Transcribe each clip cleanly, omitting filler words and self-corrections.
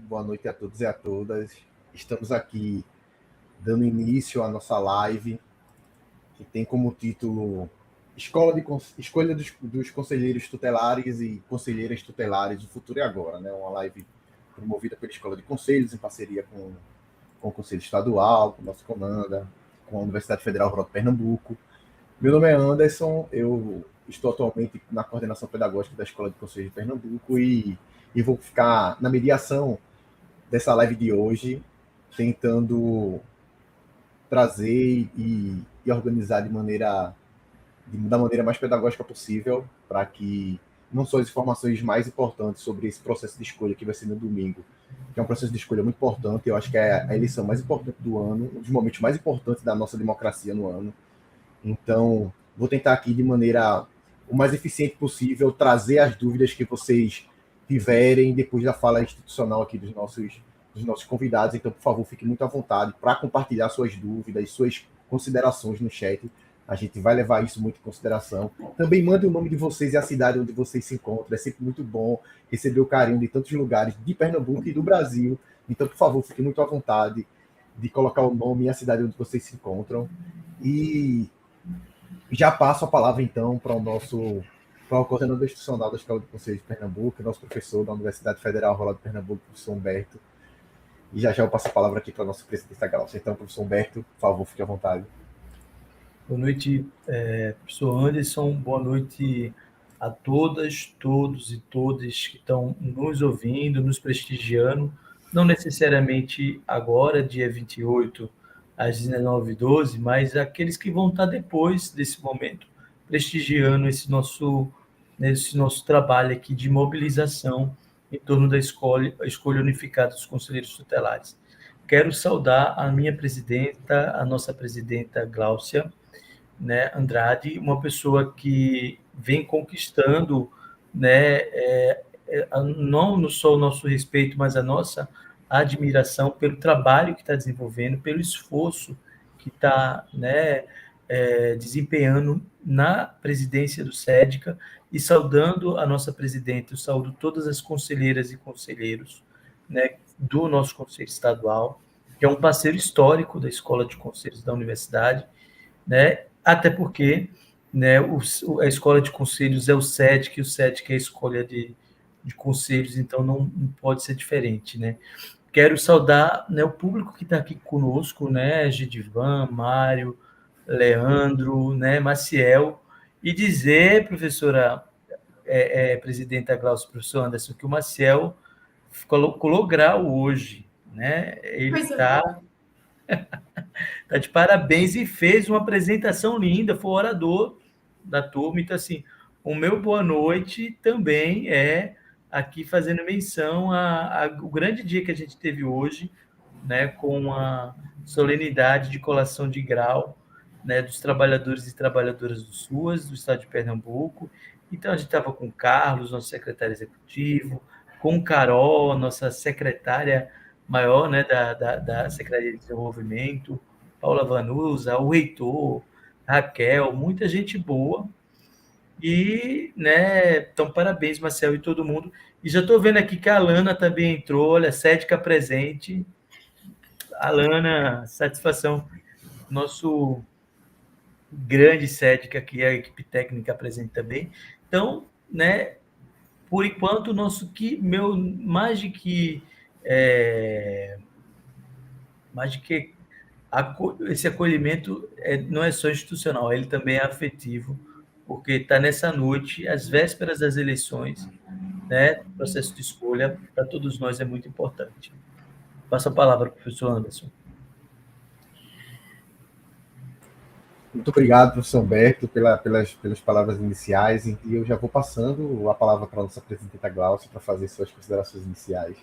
boa noite a todos e a todas. Estamos aqui dando início à nossa live, que tem como título Escolha dos Conselheiros Tutelares e Conselheiras Tutelares do Futuro e Agora, né? Uma live promovida pela Escola de Conselhos, em parceria com o Conselho Estadual, com o nosso Comanda, com a Universidade Federal Rural de Pernambuco. Meu nome é Anderson, eu estou atualmente na coordenação pedagógica da Escola de Conselhos de Pernambuco e vou ficar na mediação dessa live de hoje, tentando trazer e organizar da maneira mais pedagógica possível, para que não só as informações mais importantes sobre esse processo de escolha que vai ser no domingo, que é um processo de escolha muito importante, eu acho que é a eleição mais importante do ano, um dos momentos mais importantes da nossa democracia no ano. Então, vou tentar aqui, de maneira o mais eficiente possível, trazer as dúvidas que vocês tiverem depois da fala institucional aqui dos nossos convidados. Então, por favor, fique muito à vontade para compartilhar suas dúvidas, suas considerações no chat. A gente vai levar isso muito em consideração. Também mande o nome de vocês e a cidade onde vocês se encontram. É sempre muito bom receber o carinho de tantos lugares de Pernambuco e do Brasil. Então, por favor, fique muito à vontade de colocar o nome e a cidade onde vocês se encontram. E já passo a palavra, então, para o coordenador institucional da Escola de Conselhos de Pernambuco, nosso professor da Universidade Federal Rural de Pernambuco, professor Humberto. E já eu passo a palavra aqui para a nossa presidenta Glaucia. Então, professor Humberto, por favor, fique à vontade. Boa noite, professor Anderson. Boa noite a todas, todos e todas que estão nos ouvindo, nos prestigiando. Não necessariamente agora, dia 28, às 19h12, mas aqueles que vão estar depois desse momento, prestigiando esse nosso trabalho aqui de mobilização em torno da escolha unificada dos conselheiros tutelares. Quero saudar a minha presidenta, a nossa presidenta Glaucia, né, Andrade, uma pessoa que vem conquistando, né, não só o nosso respeito, mas a nossa admiração pelo trabalho que está desenvolvendo, pelo esforço que está, né, desempenhando na presidência do SEDCA, e saudando a nossa presidenta, eu saúdo todas as conselheiras e conselheiros, né, do nosso Conselho Estadual, que é um parceiro histórico da Escola de Conselhos da Universidade, né, até porque, né, a Escola de Conselhos é o SEDC, e o SEDC é a escolha de conselhos, então não pode ser diferente, né. Quero saudar, né, o público que está aqui conosco, né, Gidivan, Mário, Leandro, né, Maciel, e dizer, professora, presidenta Glaucia, professor Anderson, que o Maciel colou grau hoje, né, ele está de parabéns e fez uma apresentação linda, foi o orador da turma. Então, assim, o meu boa noite também é aqui fazendo menção ao grande dia que a gente teve hoje, né, com a solenidade de colação de grau, né, dos trabalhadores e trabalhadoras do SUAS, do estado de Pernambuco. Então, a gente estava com o Carlos, nosso secretário executivo, com Carol, nossa secretária maior, né, da Secretaria de Desenvolvimento, Paula Vanusa, o reitor, Raquel, muita gente boa. E, né, então, parabéns, Marcel, e todo mundo. E já estou vendo aqui que a Alana também entrou, olha, Sédica presente. Alana, satisfação. Nosso grande Sédica, que é a equipe técnica presente também. Então, né, por enquanto, mais de que esse acolhimento não é só institucional, ele também é afetivo, porque está nessa noite, às vésperas das eleições, né, o processo de escolha, para todos nós é muito importante. Passo a palavra para o professor Anderson. Muito obrigado, professor Humberto, pelas palavras iniciais, e eu já vou passando a palavra para a nossa presidenta Glaucia para fazer suas considerações iniciais.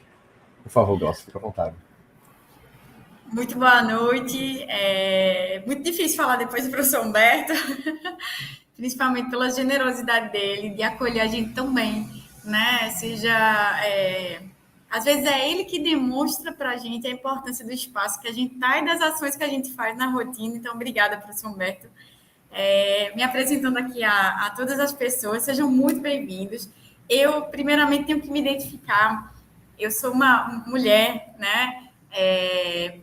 Por favor, Glaucia, fique à vontade. Muito boa noite. É muito difícil falar depois do professor Humberto, principalmente pela generosidade dele de acolher a gente tão bem, né? Às vezes é ele que demonstra para a gente a importância do espaço que a gente está e das ações que a gente faz na rotina. Então, obrigada, professor Humberto. Me apresentando aqui a todas as pessoas, sejam muito bem-vindos. Eu, primeiramente, tenho que me identificar. eu sou uma mulher, né?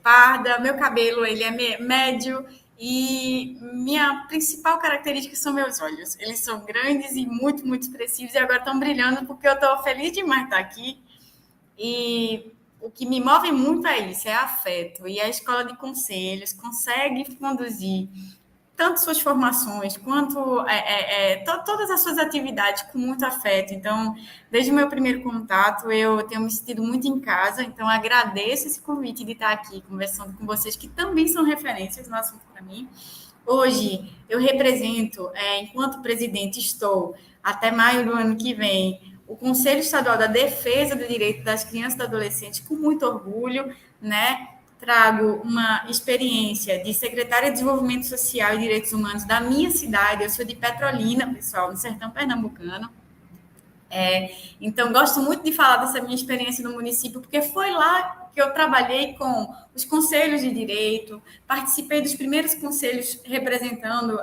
Parda, meu cabelo ele é médio e minha principal característica são meus olhos. Eles são grandes e muito, muito expressivos e agora estão brilhando porque eu estou feliz demais de estar aqui. E o que me move muito é isso, é afeto. E a Escola de Conselhos consegue conduzir tanto suas formações quanto todas as suas atividades com muito afeto. Então, desde o meu primeiro contato, eu tenho me sentido muito em casa. Então, agradeço esse convite de estar aqui conversando com vocês, que também são referências no assunto para mim. Hoje, eu represento, enquanto presidente, estou, até maio do ano que vem, o Conselho Estadual da Defesa do Direito das Crianças e do Adolescente, com muito orgulho, né? Trago uma experiência de secretária de Desenvolvimento Social e Direitos Humanos da minha cidade. Eu sou de Petrolina, pessoal, no sertão pernambucano. Então, gosto muito de falar dessa minha experiência no município, porque foi lá que eu trabalhei com os conselhos de direito, participei dos primeiros conselhos representando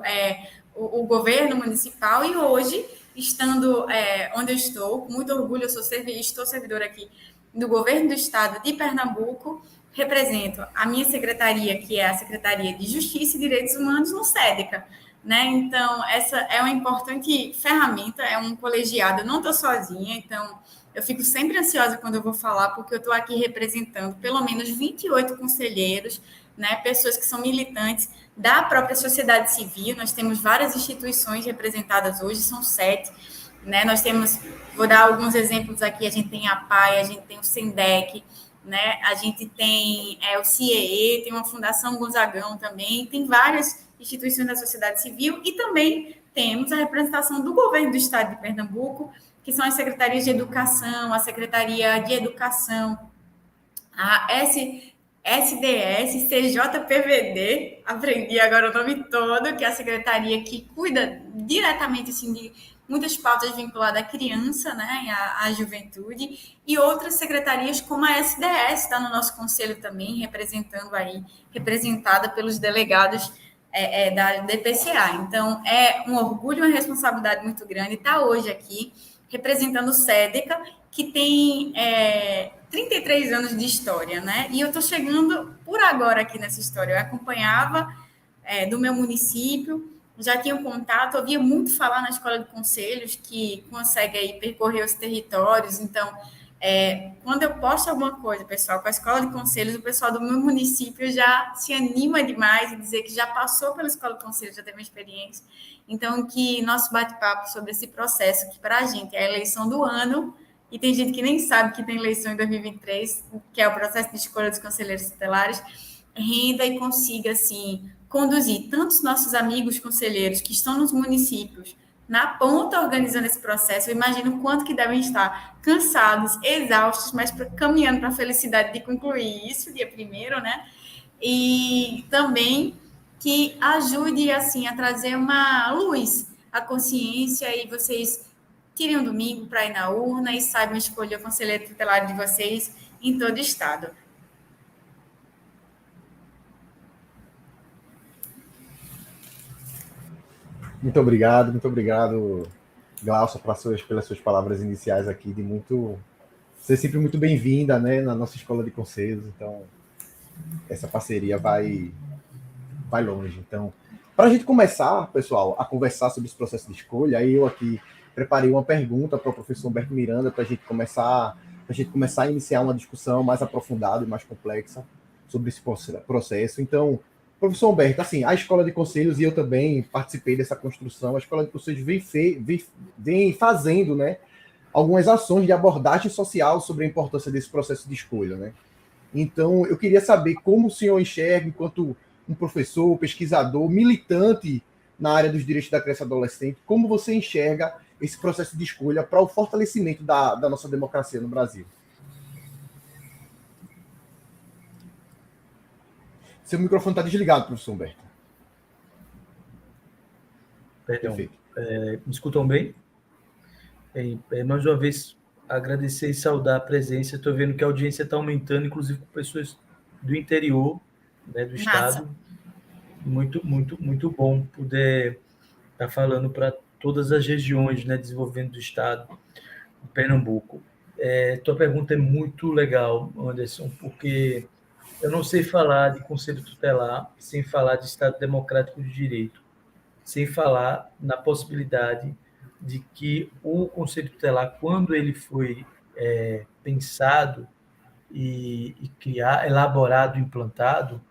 o governo municipal e hoje, estando onde eu estou, com muito orgulho, estou servidora aqui do governo do estado de Pernambuco, represento a minha secretaria, que é a Secretaria de Justiça e Direitos Humanos no SEDECA, né? Então, essa é uma importante ferramenta, é um colegiado, eu não estou sozinha, então eu fico sempre ansiosa quando eu vou falar, porque eu estou aqui representando pelo menos 28 conselheiros, né? Pessoas que são militantes da própria sociedade civil, nós temos várias instituições representadas hoje, são 7, né? Nós temos, vou dar alguns exemplos aqui, a gente tem a PAI, a gente tem o SENDEC, né? A gente tem o CIEE, tem uma Fundação Gonzagão também, tem várias instituições da sociedade civil e também temos a representação do governo do estado de Pernambuco, que são as secretarias de educação, a Secretaria de Educação, a SDS, CJPVD, aprendi agora o nome todo, que é a secretaria que cuida diretamente assim, de muitas pautas vinculadas à criança, né, à juventude, e outras secretarias como a SDS, está no nosso conselho também, representada pelos delegados da DPCA. Então, é um orgulho e uma responsabilidade muito grande estar hoje aqui, representando o SEDECA, que tem 33 anos de história, né? E eu estou chegando por agora aqui nessa história. Eu acompanhava do meu município, já tinha um contato, ouvia muito falar na Escola de Conselhos, que consegue aí percorrer os territórios. Então, quando eu posto alguma coisa, pessoal, com a Escola de Conselhos, o pessoal do meu município já se anima demais em dizer que já passou pela Escola de Conselhos, já teve uma experiência. Então, que nosso bate-papo sobre esse processo, que para a gente é a eleição do ano, e tem gente que nem sabe que tem eleição em 2023, que é o processo de escolha dos conselheiros tutelares, renda e consiga, assim, conduzir tantos nossos amigos conselheiros que estão nos municípios, na ponta organizando esse processo. Eu imagino o quanto que devem estar cansados, exaustos, mas caminhando para a felicidade de concluir isso, dia 1º, né? E também que ajude, assim, a trazer uma luz à consciência e vocês tirem um domingo para ir na urna e saibam escolher o conselheiro tutelar de vocês em todo o estado. Muito obrigado, Glaucia, pelas suas palavras iniciais aqui, de muito ser sempre muito bem-vinda, né, na nossa Escola de Conselhos. Então, essa parceria vai longe. Então, para a gente começar, pessoal, a conversar sobre esse processo de escolha, aí eu aqui preparei uma pergunta para o professor Humberto Miranda para a gente começar a iniciar uma discussão mais aprofundada e mais complexa sobre esse processo. Então, professor Humberto, assim, a Escola de Conselhos, e eu também participei dessa construção, a Escola de Conselhos vem fazendo, né, algumas ações de abordagem social sobre a importância desse processo de escolha, né? Então, eu queria saber como o senhor enxerga, enquanto um professor, pesquisador, militante na área dos direitos da criança e adolescente, como você enxerga esse processo de escolha para o fortalecimento da nossa democracia no Brasil? Seu microfone está desligado, professor Humberto. Perdão. Me escutam bem? Mais uma vez, agradecer e saudar a presença. Estou vendo que a audiência está aumentando, inclusive com pessoas do interior, né, do estado. Muito, muito, muito bom poder estar falando para todas as regiões, né, desenvolvendo do estado, de Pernambuco. Tua pergunta é muito legal, Anderson, porque eu não sei falar de Conselho Tutelar sem falar de Estado Democrático de Direito, sem falar na possibilidade de que o Conselho Tutelar, quando ele foi pensado e elaborado, implantado,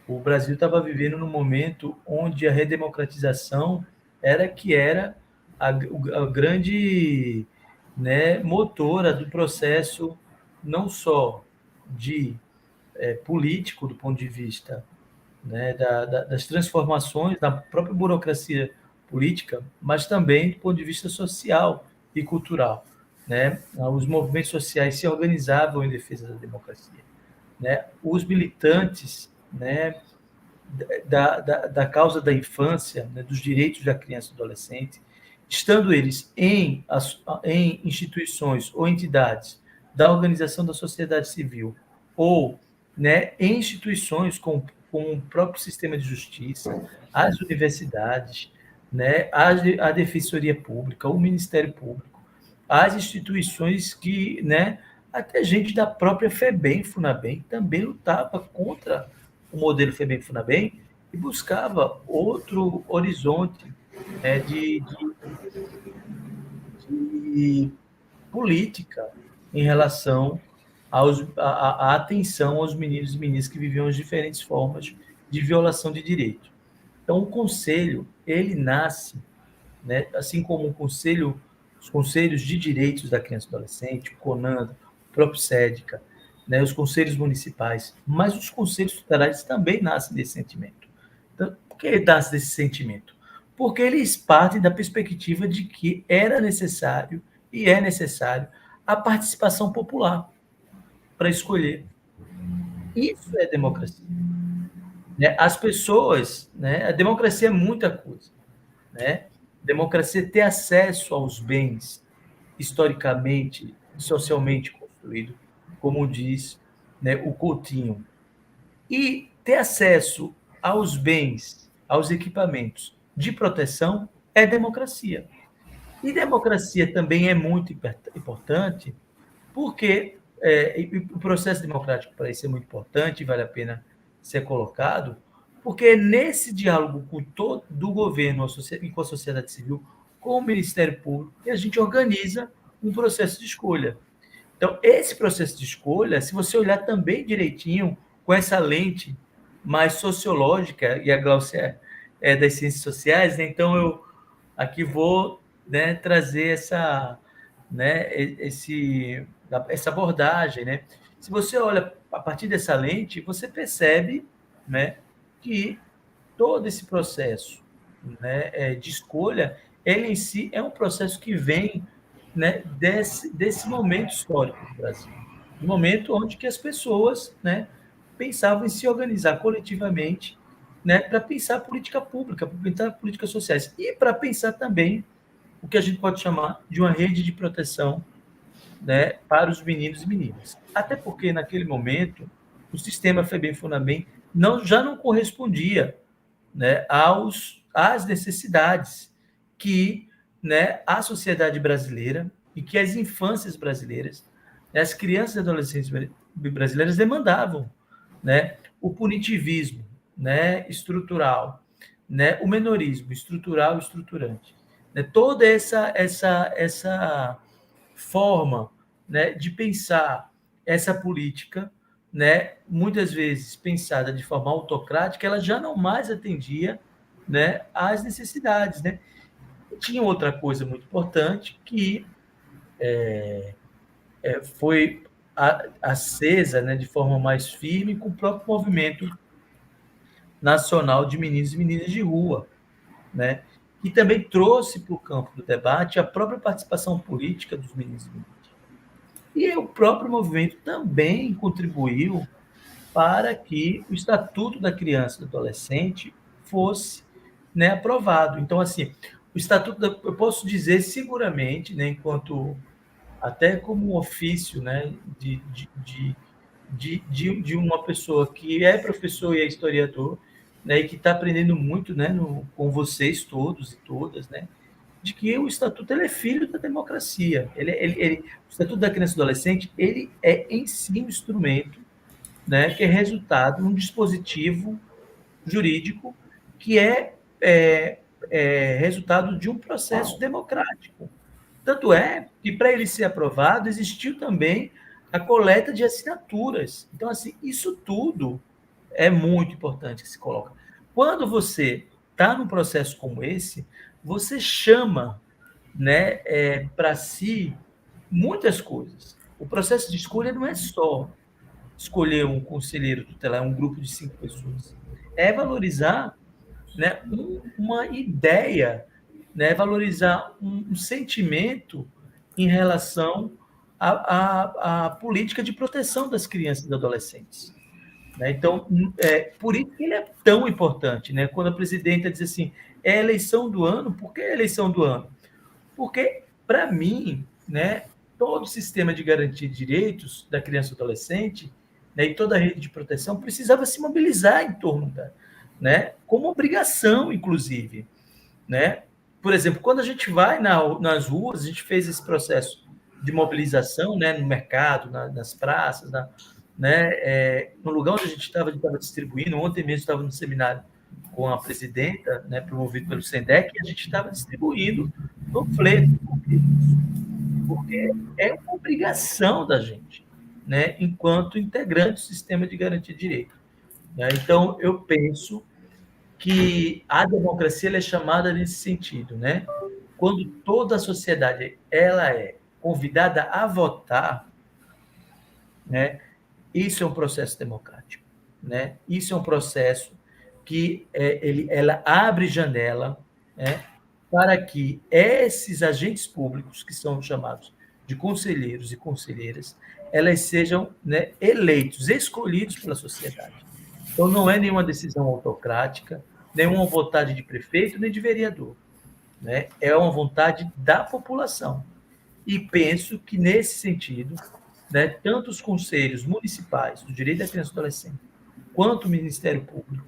o Brasil estava vivendo num momento onde a redemocratização era a grande, né, motora do processo, não só de político, do ponto de vista, né, das transformações da própria burocracia política, mas também do ponto de vista social e cultural. Né? Os movimentos sociais se organizavam em defesa da democracia. Né? Os militantes, né, da causa da infância, né, dos direitos da criança e do adolescente, estando eles em instituições ou entidades da organização da sociedade civil ou, né, em instituições com o próprio sistema de justiça, as universidades, né, a Defensoria Pública, o Ministério Público, as instituições que, né, até gente da própria FEBEM, FUNABEM, também lutava contra o modelo FEBEM-FUNABEM e buscava outro horizonte, né, de política em relação à atenção aos meninos e meninas que viviam as diferentes formas de violação de direito. Então, o Conselho, ele nasce, né, assim como os Conselhos de Direitos da Criança e do Adolescente, o CONANDA, o próprio SEDICA, né, os Conselhos Municipais, mas os Conselhos Tutelares também nascem desse sentimento. Então, por que nasce desse sentimento? Porque eles partem da perspectiva de que era necessário e é necessário a participação popular para escolher. Isso é democracia. Né? As pessoas, né? A democracia é muita coisa. Né? Democracia é ter acesso aos bens historicamente e socialmente construídos, como diz, né, o Coutinho. E ter acesso aos bens, aos equipamentos de proteção é democracia. E democracia também é muito importante porque o processo democrático para isso é muito importante, vale a pena ser colocado, porque é nesse diálogo com todo do governo e com a sociedade civil, com o Ministério Público, que a gente organiza um processo de escolha. Então, esse processo de escolha, se você olhar também direitinho, com essa lente mais sociológica, e a Glaucia é das ciências sociais, né? Então eu aqui vou, né, trazer essa abordagem. Né? Se você olha a partir dessa lente, você percebe, né, que todo esse processo, né, de escolha, ele em si é um processo que vem, né, desse momento histórico do Brasil, um momento onde que as pessoas, né, pensavam em se organizar coletivamente, né, para pensar política pública, para pensar políticas sociais e para pensar também o que a gente pode chamar de uma rede de proteção, né, para os meninos e meninas. Até porque, naquele momento, o sistema FEBEM-FUNABEM já não correspondia, né, às necessidades que, né, a sociedade brasileira e que as infâncias brasileiras, né, as crianças e adolescentes brasileiras demandavam. Né? O punitivismo, né, estrutural, né, o menorismo estrutural e estruturante. Né? Toda essa forma, né, de pensar essa política, né, muitas vezes pensada de forma autocrática, ela já não mais atendia, né, às necessidades. Né? E tinha outra coisa muito importante que foi acesa, né, de forma mais firme com o próprio movimento nacional de meninos e meninas de rua, né, que também trouxe para o campo do debate a própria participação política dos meninos e meninas. E o próprio movimento também contribuiu para que o Estatuto da Criança e do Adolescente fosse, né, aprovado. Então, assim, o Estatuto, eu posso dizer seguramente, né, enquanto até como um ofício, né, de uma pessoa que é professor e é historiador, né, e que está aprendendo muito, né, com vocês todos e todas, né, de que o Estatuto ele é filho da democracia. O Estatuto da Criança e do Adolescente ele é em si um instrumento, né, que é resultado de um dispositivo jurídico que é resultado de um processo democrático. Tanto é que, para ele ser aprovado, existiu também a coleta de assinaturas. Então, assim, isso tudo é muito importante que se coloca. Quando você está num processo como esse, você chama, né, para si muitas coisas. O processo de escolha não é só escolher um conselheiro tutelar, um grupo de 5 pessoas. É valorizar, né, uma ideia, né, valorizar um sentimento em relação à política de proteção das crianças e dos adolescentes. Né? Então, por isso que ele é tão importante. Né? Quando a presidenta diz assim, é a eleição do ano, por que a eleição do ano? Porque, para mim, né, todo o sistema de garantia de direitos da criança e do adolescente, né, e toda a rede de proteção precisava se mobilizar em torno da, né, como obrigação, inclusive. Né? Por exemplo, quando a gente vai nas ruas, a gente fez esse processo de mobilização, né, no mercado, nas praças, né, no lugar onde a gente estava distribuindo. Ontem mesmo estava no seminário com a presidenta, né, promovido pelo SENDEC, e a gente estava distribuindo panfletos, porque é uma obrigação da gente, né, enquanto integrante do sistema de garantia de direito. Né? Então, eu penso que a democracia ela é chamada nesse sentido, né? Quando toda a sociedade ela é convidada a votar, né? Isso é um processo democrático, né? Isso é um processo que ela abre janela, né, para que esses agentes públicos, que são chamados de conselheiros e conselheiras, elas sejam, né, eleitos, escolhidos pela sociedade. Então, não é nenhuma decisão autocrática, nenhuma vontade de prefeito, nem de vereador. Né? É uma vontade da população. E penso que, nesse sentido, né, tanto os conselhos municipais do direito da criança e do adolescente, quanto o Ministério Público,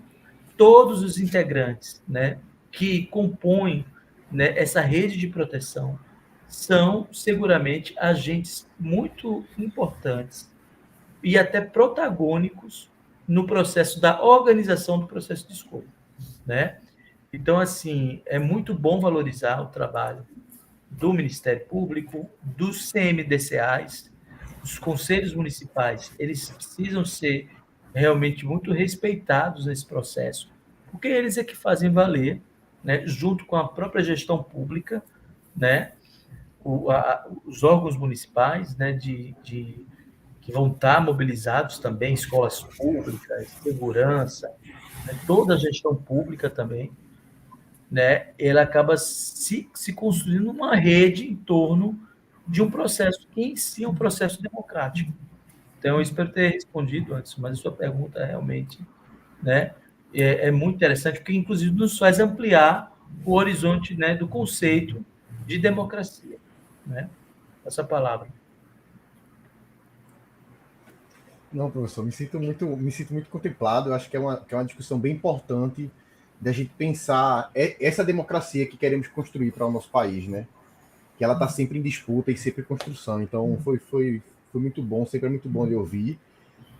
todos os integrantes, né, que compõem, né, essa rede de proteção são, seguramente, agentes muito importantes e até protagônicos no processo da organização do processo de escolha. Né? Então, assim, é muito bom valorizar o trabalho do Ministério Público, dos CMDCAs, os conselhos municipais, eles precisam ser realmente muito respeitados nesse processo, porque eles é que fazem valer, né, junto com a própria gestão pública, né, os órgãos municipais, né, que vão estar mobilizados também, escolas públicas, segurança, né, toda a gestão pública também, né, ela acaba se construindo uma rede em torno de um processo que em si é um processo democrático. Então, eu espero ter respondido antes, mas a sua pergunta realmente, né, é muito interessante, porque, inclusive, nos faz ampliar o horizonte, né, do conceito de democracia. Né? Essa palavra. Não, professor, me sinto muito contemplado. Eu acho que é uma discussão bem importante da gente pensar essa democracia que queremos construir para o nosso país, né? Que ela está sempre em disputa e sempre em construção. Então, foi muito bom, sempre é muito bom de ouvir.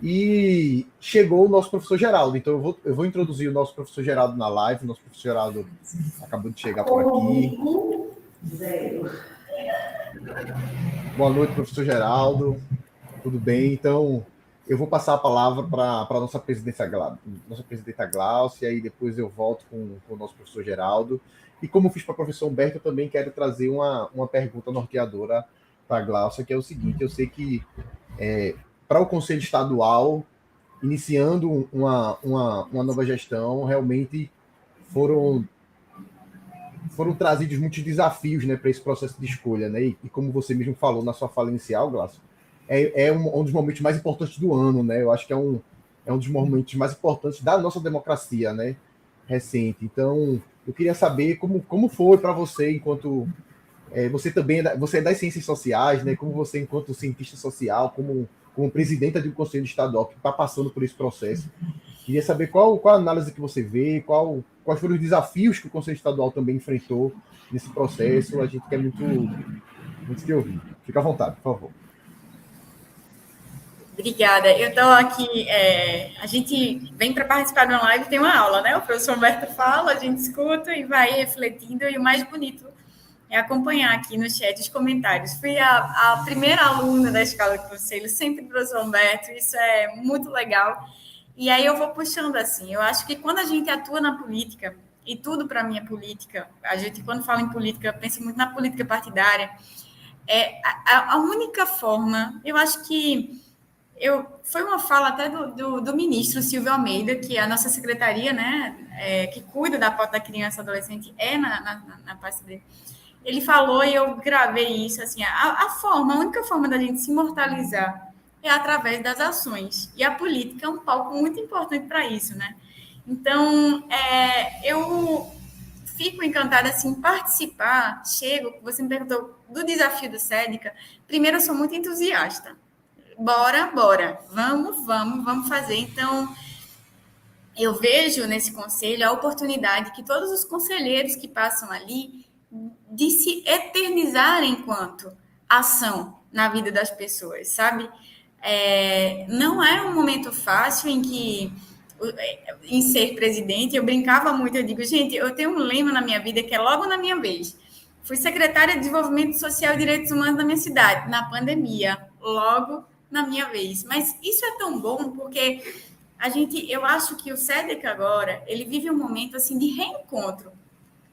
E chegou o nosso professor Geraldo. Então, eu vou introduzir o nosso professor Geraldo na live. O nosso professor Geraldo acabou de chegar por aqui. Boa noite, professor Geraldo. Tudo bem? Então, eu vou passar a palavra para a nossa presidenta Glaucia, e aí depois eu volto com o nosso professor Geraldo. E como fiz para o professor Humberto, eu também quero trazer uma pergunta norteadora para a Glaucia, que é o seguinte: eu sei que para o Conselho Estadual, iniciando uma nova gestão, realmente foram trazidos muitos desafios, né, para esse processo de escolha. Né? E como você mesmo falou na sua fala inicial, Glaucia, é um dos momentos mais importantes do ano. Né? Eu acho que é um dos momentos mais importantes da nossa democracia, né, recente. Então, eu queria saber como foi para você, enquanto você também você é das ciências sociais, né? Como você, enquanto cientista social, como presidenta de um conselho estadual que está passando por esse processo, Queria saber qual a análise que você vê, quais foram os desafios que o Conselho Estadual também enfrentou nesse processo. A gente quer muito te ouvir. Fica à vontade, por favor. Obrigada. Eu estou aqui, a gente vem para participar de uma live, tem uma aula, né? O professor Humberto fala, a gente escuta e vai refletindo, e o mais bonito é acompanhar aqui no chat os comentários. Fui a primeira aluna da Escola de Conselho, sempre o professor Humberto, isso é muito legal. E aí eu vou puxando assim, eu acho que quando a gente atua na política, e tudo para mim é política, a gente quando fala em política, pensa muito na política partidária, a única forma, eu acho que foi uma fala até do ministro Silvio Almeida, que é a nossa secretaria, né, que cuida da pauta da criança e adolescente, na pasta dele. Ele falou, e eu gravei isso, assim, a única forma da gente se imortalizar é através das ações. E a política é um palco muito importante para isso, né? Então, eu fico encantada, assim, em participar, você me perguntou do desafio do SEDECA. Primeiro, eu sou muito entusiasta. Bora, vamos fazer. Então, eu vejo nesse conselho a oportunidade que todos os conselheiros que passam ali de se eternizarem enquanto ação na vida das pessoas, sabe? Não é um momento fácil em ser presidente. Eu brincava muito, eu digo, gente, eu tenho um lema na minha vida que é logo na minha vez. Fui secretária de Desenvolvimento Social e Direitos Humanos da minha cidade, na pandemia, logo na minha vez. Mas isso é tão bom porque eu acho que o SEDECA agora, ele vive um momento assim de reencontro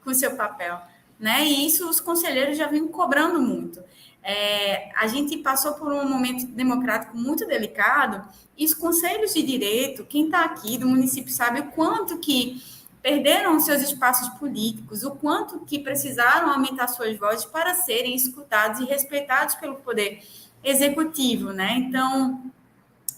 com o seu papel, né? E isso os conselheiros já vêm cobrando muito. A gente passou por um momento democrático muito delicado e os conselhos de direito, quem está aqui do município sabe o quanto que perderam seus espaços políticos, o quanto que precisaram aumentar suas vozes para serem escutados e respeitados pelo poder executivo, né? Então,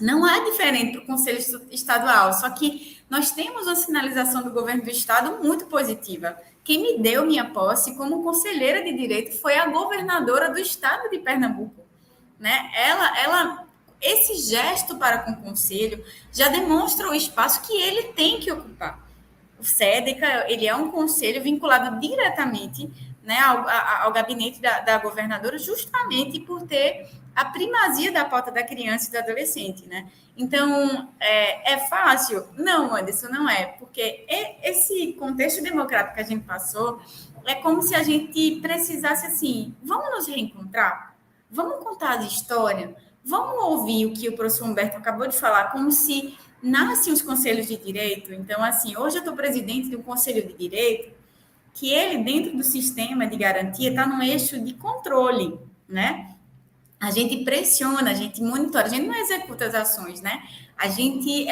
não é diferente para o Conselho Estadual, só que nós temos uma sinalização do governo do Estado muito positiva. Quem me deu minha posse como conselheira de direito foi a governadora do Estado de Pernambuco, né? Esse gesto para com o Conselho já demonstra o espaço que ele tem que ocupar. O SEDECA, ele é um conselho vinculado diretamente, né, ao gabinete da governadora, justamente por ter a primazia da pauta da criança e do adolescente, né? Então, é fácil? Não, Anderson, não é, porque esse contexto democrático que a gente passou é como se a gente precisasse, assim, vamos nos reencontrar? Vamos contar as histórias? Vamos ouvir o que o professor Humberto acabou de falar, como se nascem os conselhos de direito. Então, assim, hoje eu estou presidente de um conselho de direito que ele, dentro do sistema de garantia, está num eixo de controle, né? A gente pressiona, a gente monitora, a gente não executa as ações, né? A gente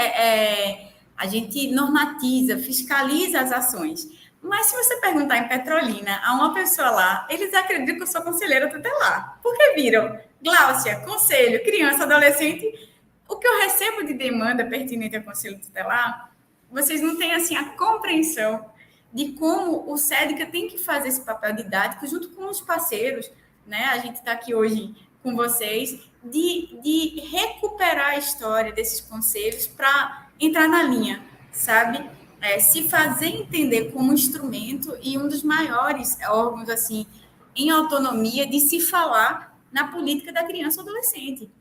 normatiza, fiscaliza as ações. Mas se você perguntar em Petrolina a uma pessoa lá, eles acreditam que eu sou conselheira tutelar. Porque viram, Gláucia, conselho, criança, adolescente, o que eu recebo de demanda pertinente ao conselho tutelar, vocês não têm, assim, a compreensão de como o SEDECA tem que fazer esse papel didático junto com os parceiros, né? A gente está aqui hoje com vocês, de recuperar a história desses conselhos para entrar na linha, sabe? Se fazer entender como instrumento e um dos maiores órgãos, assim, em autonomia de se falar na política da criança e adolescente.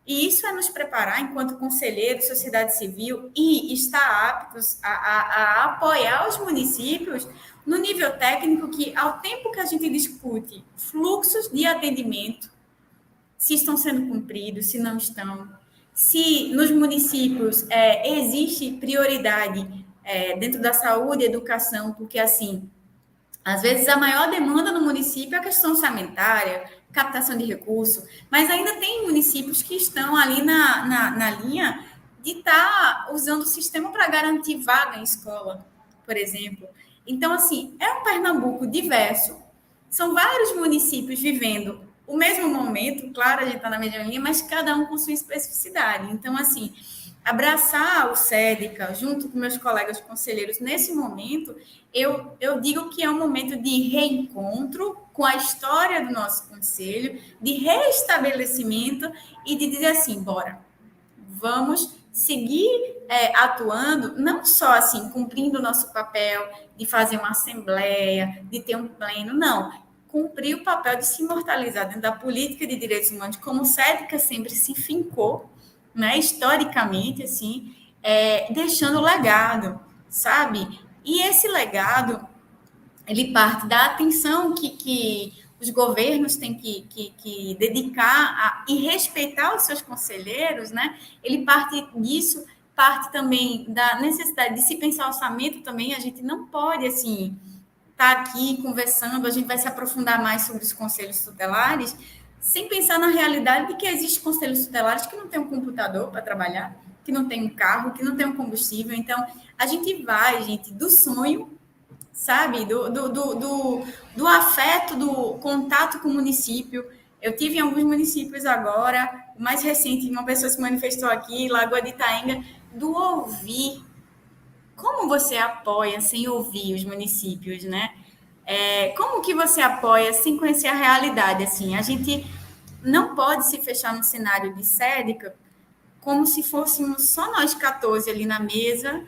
E isso é nos preparar, enquanto conselheiro, sociedade civil, e estar aptos a apoiar os municípios no nível técnico que, ao tempo que a gente discute fluxos de atendimento, se estão sendo cumpridos, se não estão, se nos municípios existe prioridade dentro da saúde e educação, porque, assim, às vezes a maior demanda no município é a questão orçamentária, captação de recursos, mas ainda tem municípios que estão ali na linha de estar usando o sistema para garantir vaga em escola, por exemplo. Então, assim, é um Pernambuco diverso. São vários municípios vivendo o mesmo momento, claro, a gente está na mesma linha, mas cada um com sua especificidade. Então, assim, abraçar o SEDECA junto com meus colegas conselheiros nesse momento, eu digo que é um momento de reencontro com a história do nosso conselho, de reestabelecimento e de dizer assim, bora, vamos seguir atuando, não só assim, cumprindo o nosso papel de fazer uma assembleia, de ter um pleno, não. Cumprir o papel de se imortalizar dentro da política de direitos humanos, como o SEDCA sempre se fincou, né, historicamente, assim, deixando legado, sabe? E esse legado, ele parte da atenção que os governos têm que dedicar e respeitar os seus conselheiros, né? Ele parte disso, parte também da necessidade de se pensar orçamento também. A gente não pode, assim, estar aqui conversando, a gente vai se aprofundar mais sobre os conselhos tutelares, sem pensar na realidade de que existem conselhos tutelares que não têm um computador para trabalhar, que não tem um carro, que não tem um combustível. Então, a gente vai, gente, do sonho, sabe, do afeto, do contato com o município. Eu tive em alguns municípios agora, o mais recente, uma pessoa se manifestou aqui, Lagoa de Itaenga, do ouvir. Como você apoia sem ouvir os municípios, né? Como que você apoia sem conhecer a realidade? Assim, a gente não pode se fechar no cenário de SEDCA como se fôssemos só nós 14 ali na mesa,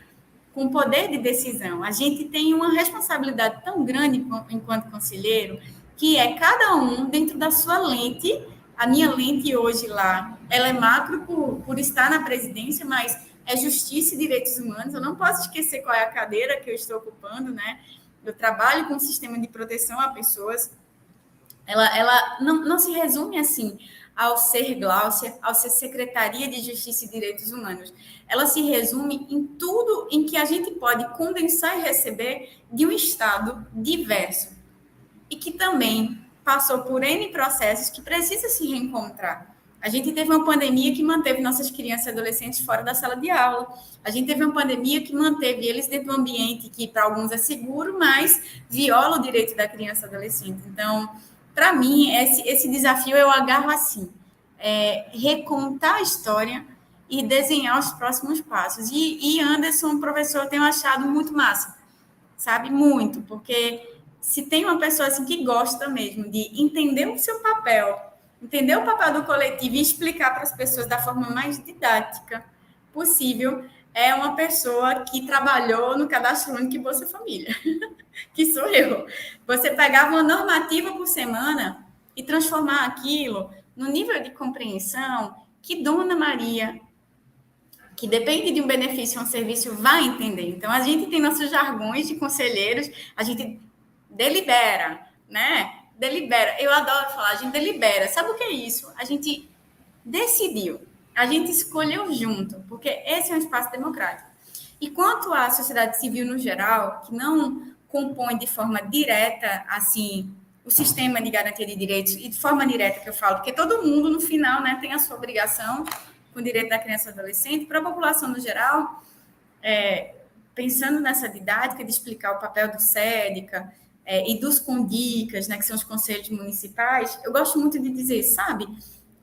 com poder de decisão. A gente tem uma responsabilidade tão grande enquanto conselheiro, que é cada um dentro da sua lente. A minha lente hoje lá, ela é macro por estar na presidência, mas é justiça e direitos humanos. Eu não posso esquecer qual é a cadeira que eu estou ocupando, né? Eu trabalho com um sistema de proteção a pessoas. Ela não se resume assim ao ser Gláucia, ao ser Secretaria de Justiça e Direitos Humanos. Ela se resume em tudo em que a gente pode condensar e receber de um Estado diverso e que também passou por N processos que precisa se reencontrar. A gente teve uma pandemia que manteve nossas crianças e adolescentes fora da sala de aula. A gente teve uma pandemia que manteve eles dentro de um ambiente que para alguns é seguro, mas viola o direito da criança e adolescente. Então, para mim, esse desafio eu agarro assim, recontar a história e desenhar os próximos passos. E Anderson, professor, eu tenho achado muito massa, sabe? Muito, porque se tem uma pessoa assim que gosta mesmo de entender o seu papel, entender o papel do coletivo e explicar para as pessoas da forma mais didática possível, é uma pessoa que trabalhou no Cadastro Único e Bolsa Família, que sou eu. Você pegava uma normativa por semana e transformar aquilo no nível de compreensão que Dona Maria, que depende de um benefício ou um serviço, vai entender. Então, a gente tem nossos jargões de conselheiros, a gente delibera, né? Delibera. Eu adoro falar, a gente delibera. Sabe o que é isso? A gente decidiu, a gente escolheu junto, porque esse é um espaço democrático. E quanto à sociedade civil no geral, que não compõe de forma direta, assim, o sistema de garantia de direitos, e de forma direta que eu falo, porque todo mundo, no final, né, tem a sua obrigação com o direito da criança e do adolescente, para a população no geral, pensando nessa didática de explicar o papel do SEDCA e dos CONDICAS, né, que são os conselhos municipais, eu gosto muito de dizer, sabe,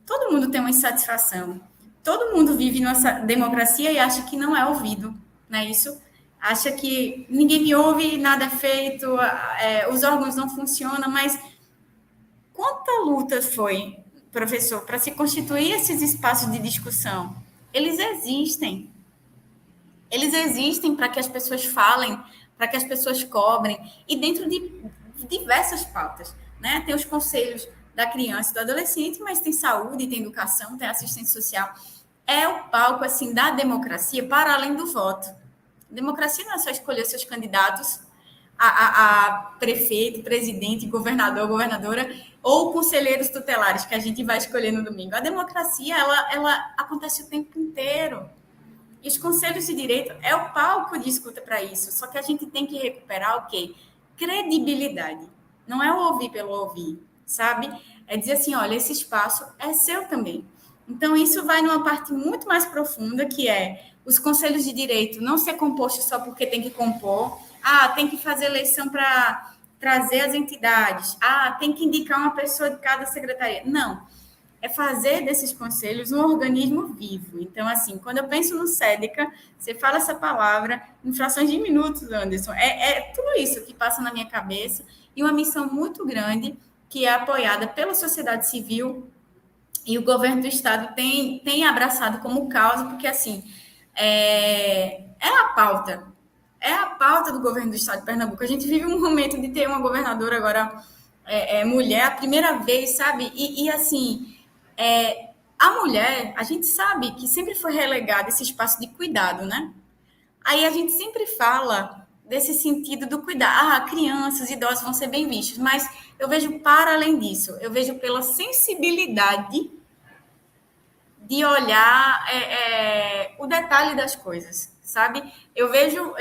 todo mundo tem uma insatisfação, todo mundo vive nossa democracia e acha que não é ouvido, não é isso? Acha que ninguém me ouve, nada é feito, os órgãos não funcionam, mas quanta luta foi, professor, para se constituir esses espaços de discussão? Eles existem. Eles existem para que as pessoas falem, para que as pessoas cobrem, e dentro de diversas pautas, né? Tem os conselhos da criança e do adolescente, mas tem saúde, tem educação, tem assistência social. É o palco, assim, da democracia para além do voto. Democracia não é só escolher seus candidatos a prefeito, presidente, governador, governadora, ou conselheiros tutelares, que a gente vai escolher no domingo. A democracia, ela acontece o tempo inteiro. E os conselhos de direito é o palco de escuta para isso. Só que a gente tem que recuperar o quê? Credibilidade. Não é o ouvir pelo ouvir, sabe? É dizer assim, olha, esse espaço é seu também. Então, isso vai numa parte muito mais profunda, que é os conselhos de direito não ser compostos só porque tem que compor. Tem que fazer eleição para trazer as entidades. Tem que indicar uma pessoa de cada secretaria. Não. É fazer desses conselhos um organismo vivo. Então, assim, quando eu penso no SEDCA, você fala essa palavra em frações de minutos, Anderson. É tudo isso que passa na minha cabeça e uma missão muito grande que é apoiada pela sociedade civil e o governo do estado tem abraçado como causa, porque, assim, é a pauta do governo do estado de Pernambuco. A gente vive um momento de ter uma governadora agora mulher, a primeira vez, sabe? E assim, a mulher, a gente sabe que sempre foi relegada esse espaço de cuidado, né? Aí a gente sempre fala desse sentido do cuidado. Crianças, idosos vão ser bem vistos, mas eu vejo para além disso, eu vejo pela sensibilidade de olhar o detalhe das coisas, sabe? Eu vejo,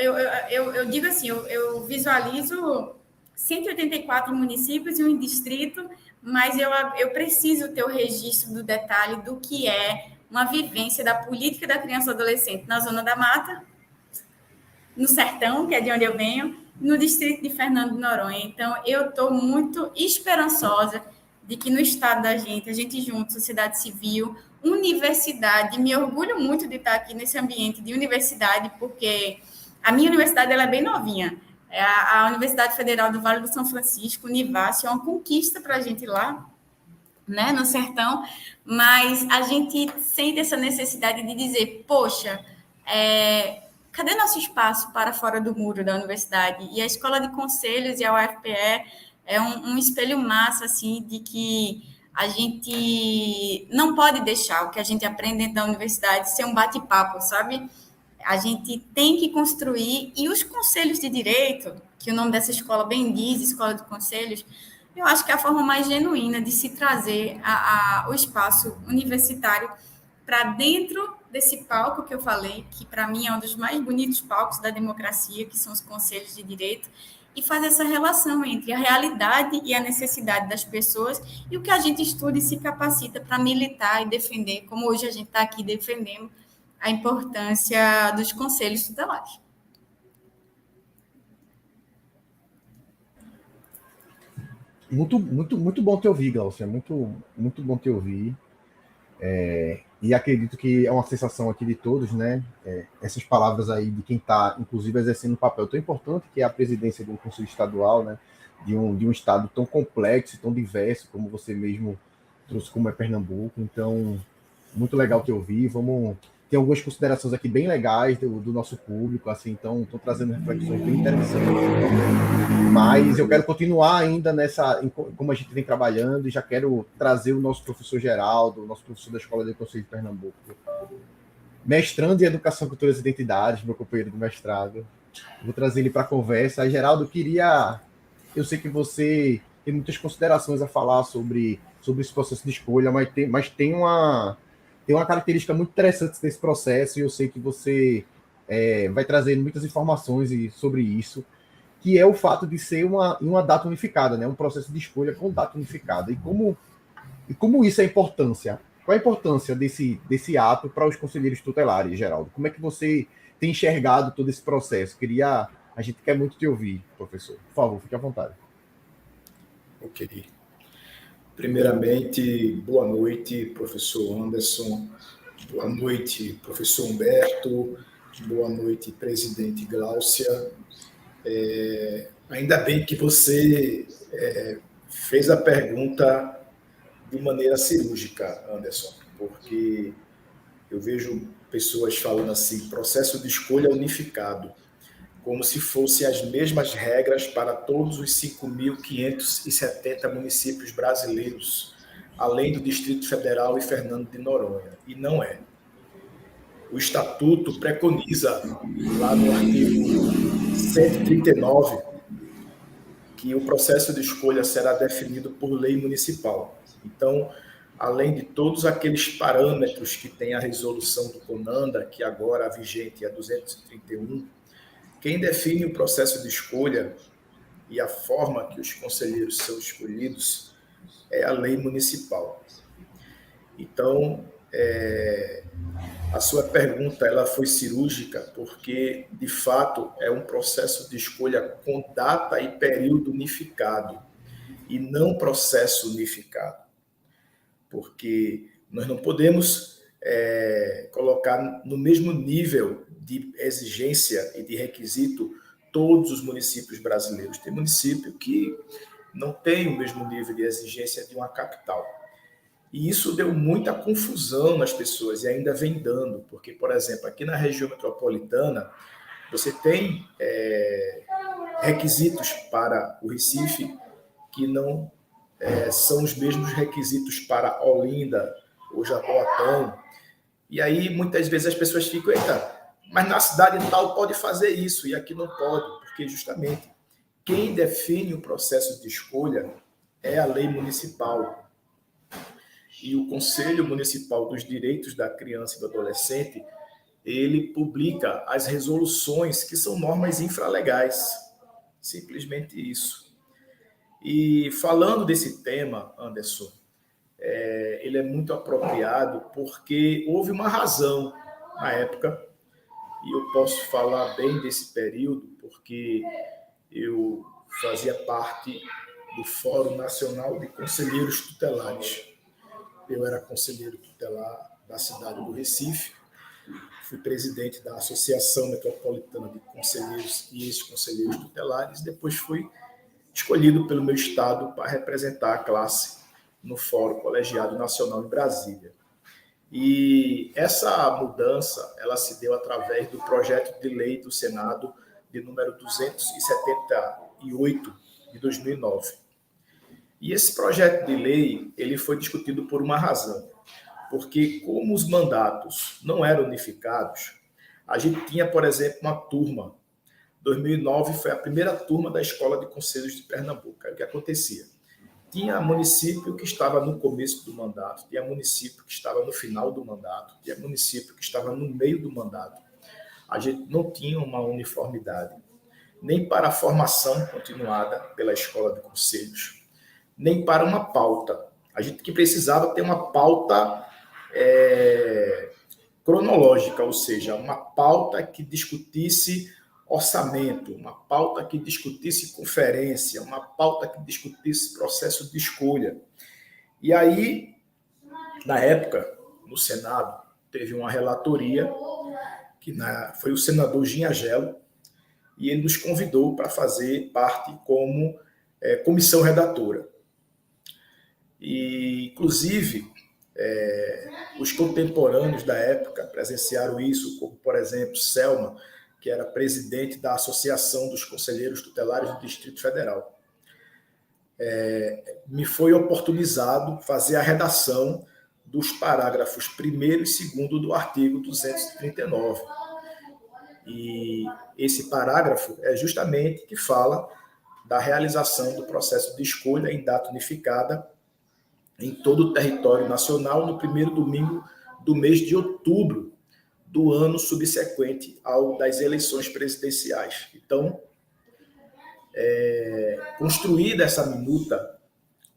eu digo assim, eu visualizo 184 municípios e um distrito, mas eu preciso ter o registro do detalhe do que é uma vivência da política da criança e adolescente na Zona da Mata, no Sertão, que é de onde eu venho, no distrito de Fernando de Noronha. Então, eu estou muito esperançosa de que no estado da gente, a gente junto, sociedade civil, universidade, me orgulho muito de estar aqui nesse ambiente de universidade, porque a minha universidade ela é bem novinha. É a Universidade Federal do Vale do São Francisco, Univasf, é uma conquista para a gente lá, né, no Sertão, mas a gente sente essa necessidade de dizer, poxa, cadê nosso espaço para fora do muro da universidade? E a Escola de Conselhos e a UFPE é um espelho massa, assim, de que a gente não pode deixar o que a gente aprende dentro da universidade ser um bate-papo, sabe? A gente tem que construir, e os conselhos de direito, que o nome dessa escola bem diz, Escola de Conselhos, eu acho que é a forma mais genuína de se trazer o espaço universitário para dentro desse palco que eu falei, que para mim é um dos mais bonitos palcos da democracia, que são os conselhos de direito, e fazer essa relação entre a realidade e a necessidade das pessoas e o que a gente estuda e se capacita para militar e defender, como hoje a gente está aqui defendendo a importância dos conselhos tutelares. Muito bom te ouvir, Glaucia. Muito bom te ouvir. E acredito que é uma sensação aqui de todos, né? Essas palavras aí de quem está, inclusive, exercendo um papel tão importante, que é a presidência de um conselho estadual, né? De um estado tão complexo, tão diverso, como você mesmo trouxe, como é Pernambuco. Então, muito legal te ouvir. Tem algumas considerações aqui bem legais do nosso público, assim, então estão trazendo reflexões bem interessantes. Mas eu quero continuar ainda como a gente vem trabalhando, e já quero trazer o nosso professor Geraldo, nosso professor da Escola de Conselho de Pernambuco, mestrando em Educação, Culturas e Identidades, meu companheiro de mestrado. Vou trazer ele para a conversa. Aí, Geraldo, eu sei que você tem muitas considerações a falar sobre esse processo de escolha, mas tem uma característica muito interessante desse processo, e eu sei que você vai trazer muitas informações sobre isso, que é o fato de ser uma data unificada, né? Um processo de escolha com data unificada. E como isso é a importância? Qual a importância desse ato para os conselheiros tutelares, Geraldo? Como é que você tem enxergado todo esse processo? A gente quer muito te ouvir, professor. Por favor, fique à vontade. Ok. Primeiramente, boa noite, professor Anderson. Boa noite, professor Humberto. Boa noite, presidente Glaucia. Ainda bem que você fez a pergunta de maneira cirúrgica, Anderson, porque eu vejo pessoas falando assim, processo de escolha unificado, como se fossem as mesmas regras para todos os 5.570 municípios brasileiros, além do Distrito Federal e Fernando de Noronha. E não é. O Estatuto preconiza, lá no artigo 139, que o processo de escolha será definido por lei municipal. Então, além de todos aqueles parâmetros que tem a resolução do CONANDA, que agora a vigente é 231, quem define o processo de escolha e a forma que os conselheiros são escolhidos é a lei municipal. Então, a sua pergunta ela foi cirúrgica, porque, de fato, é um processo de escolha com data e período unificado, e não processo unificado. Porque nós não podemos colocar no mesmo nível de exigência e de requisito todos os municípios brasileiros. Tem município que não tem o mesmo nível de exigência de uma capital. E isso deu muita confusão nas pessoas e ainda vem dando, porque, por exemplo, aqui na região metropolitana, você tem requisitos para o Recife que não são os mesmos requisitos para Olinda ou Jaboatão. E aí, muitas vezes, as pessoas ficam, eita, mas na cidade tal pode fazer isso e aqui não pode, porque justamente quem define o processo de escolha é a lei municipal. E o Conselho Municipal dos Direitos da Criança e do Adolescente, ele publica as resoluções que são normas infralegais. Simplesmente isso. E falando desse tema, Anderson, ele é muito apropriado porque houve uma razão na época, e eu posso falar bem desse período porque eu fazia parte do Fórum Nacional de Conselheiros Tutelares. Eu era conselheiro tutelar da cidade do Recife, fui presidente da Associação Metropolitana de Conselheiros e Ex-Conselheiros Tutelares, depois fui escolhido pelo meu estado para representar a classe no Fórum Colegiado Nacional em Brasília. E essa mudança, ela se deu através do projeto de lei do Senado de número 278 de 2009. E esse projeto de lei, ele foi discutido por uma razão, porque como os mandatos não eram unificados, a gente tinha, por exemplo, uma turma. 2009 foi a primeira turma da Escola de Conselhos de Pernambuco. O que acontecia? Tinha município que estava no começo do mandato, tinha município que estava no final do mandato, tinha município que estava no meio do mandato. A gente não tinha uma uniformidade, nem para a formação continuada pela Escola de Conselhos, nem para uma pauta. A gente que precisava ter uma pauta cronológica, ou seja, uma pauta que discutisse orçamento, uma pauta que discutisse conferência, uma pauta que discutisse processo de escolha. E aí, na época, no Senado, teve uma relatoria, que foi o senador Ginhagelo, e ele nos convidou para fazer parte como comissão redatora. E, inclusive, os contemporâneos da época presenciaram isso, como, por exemplo, Selma, que era presidente da Associação dos Conselheiros Tutelares do Distrito Federal. Me foi oportunizado fazer a redação dos parágrafos 1º e 2º do artigo 239. E esse parágrafo é justamente que fala da realização do processo de escolha em data unificada em todo o território nacional no primeiro domingo do mês de outubro do ano subsequente ao das eleições presidenciais. Então, construída essa minuta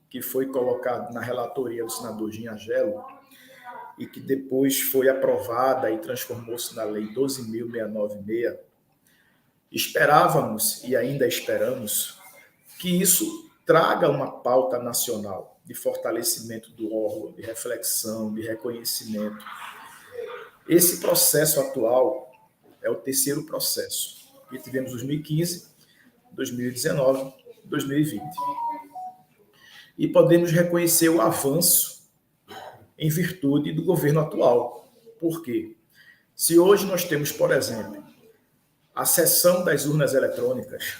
que foi colocada na relatoria do senador Ginhagelo e que depois foi aprovada e transformou-se na Lei 12.696, esperávamos e ainda esperamos que isso traga uma pauta nacional de fortalecimento do órgão, de reflexão, de reconhecimento. Esse processo atual é o terceiro processo. E tivemos 2015, 2019, 2020. E podemos reconhecer o avanço em virtude do governo atual. Por quê? Se hoje nós temos, por exemplo, a cessão das urnas eletrônicas,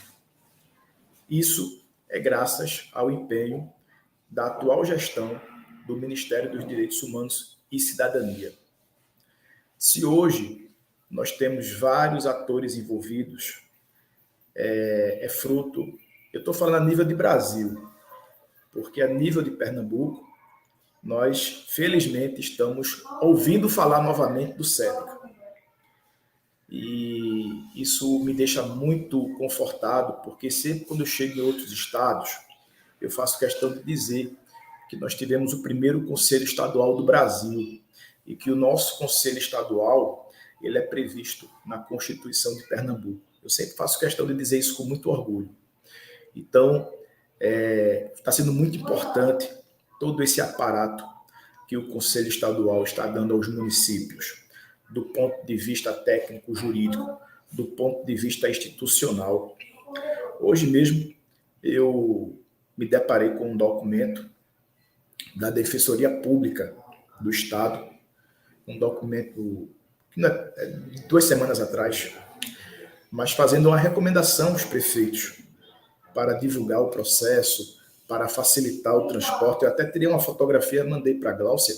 isso é graças ao empenho da atual gestão do Ministério dos Direitos Humanos e Cidadania. Se hoje nós temos vários atores envolvidos, é fruto, eu estou falando a nível de Brasil, porque a nível de Pernambuco, nós, felizmente, estamos ouvindo falar novamente do SEDECA. E isso me deixa muito confortado, porque sempre quando eu chego em outros estados, eu faço questão de dizer que nós tivemos o primeiro Conselho Estadual do Brasil e que o nosso Conselho Estadual ele é previsto na Constituição de Pernambuco. Eu sempre faço questão de dizer isso com muito orgulho. Então, está sendo muito importante todo esse aparato que o Conselho Estadual está dando aos municípios, do ponto de vista técnico-jurídico, do ponto de vista institucional. Hoje mesmo, eu me deparei com um documento da Defensoria Pública do Estado, um documento de 2 semanas atrás, mas fazendo uma recomendação aos prefeitos para divulgar o processo, para facilitar o transporte. Eu até teria uma fotografia, mandei para a Gláucia,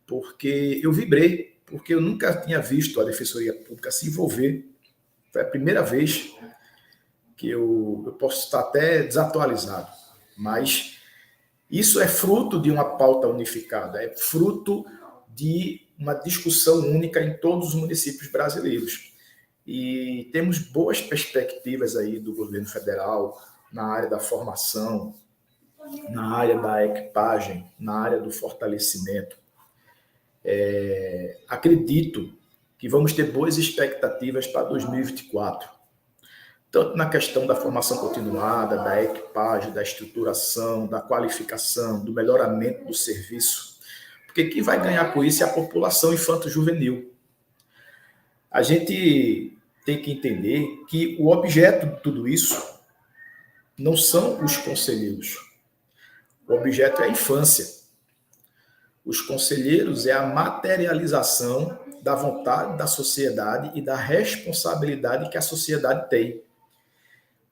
porque eu vibrei, porque eu nunca tinha visto a Defensoria Pública se envolver. Foi a primeira vez que eu posso estar até desatualizado, mas isso é fruto de uma pauta unificada, é fruto de uma discussão única em todos os municípios brasileiros. E temos boas perspectivas aí do governo federal na área da formação, na área da equipagem, na área do fortalecimento. Acredito que vamos ter boas expectativas para 2024, tanto na questão da formação continuada, da equipagem, da estruturação, da qualificação, do melhoramento do serviço, porque quem vai ganhar com isso é a população infanto-juvenil. A gente tem que entender que o objeto de tudo isso não são os conselheiros. O objeto é a infância. Os conselheiros é a materialização da vontade da sociedade e da responsabilidade que a sociedade tem.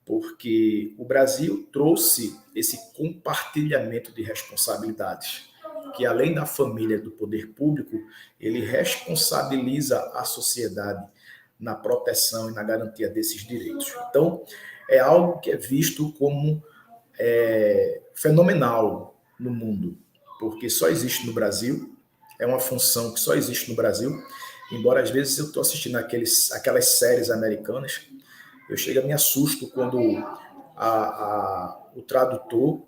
Porque o Brasil trouxe esse compartilhamento de responsabilidades, que além da família e do poder público, ele responsabiliza a sociedade na proteção e na garantia desses direitos. Então, é algo que é visto como fenomenal no mundo, porque só existe no Brasil, é uma função que só existe no Brasil, embora às vezes eu estou assistindo aquelas séries americanas, eu chego a me assusto quando o tradutor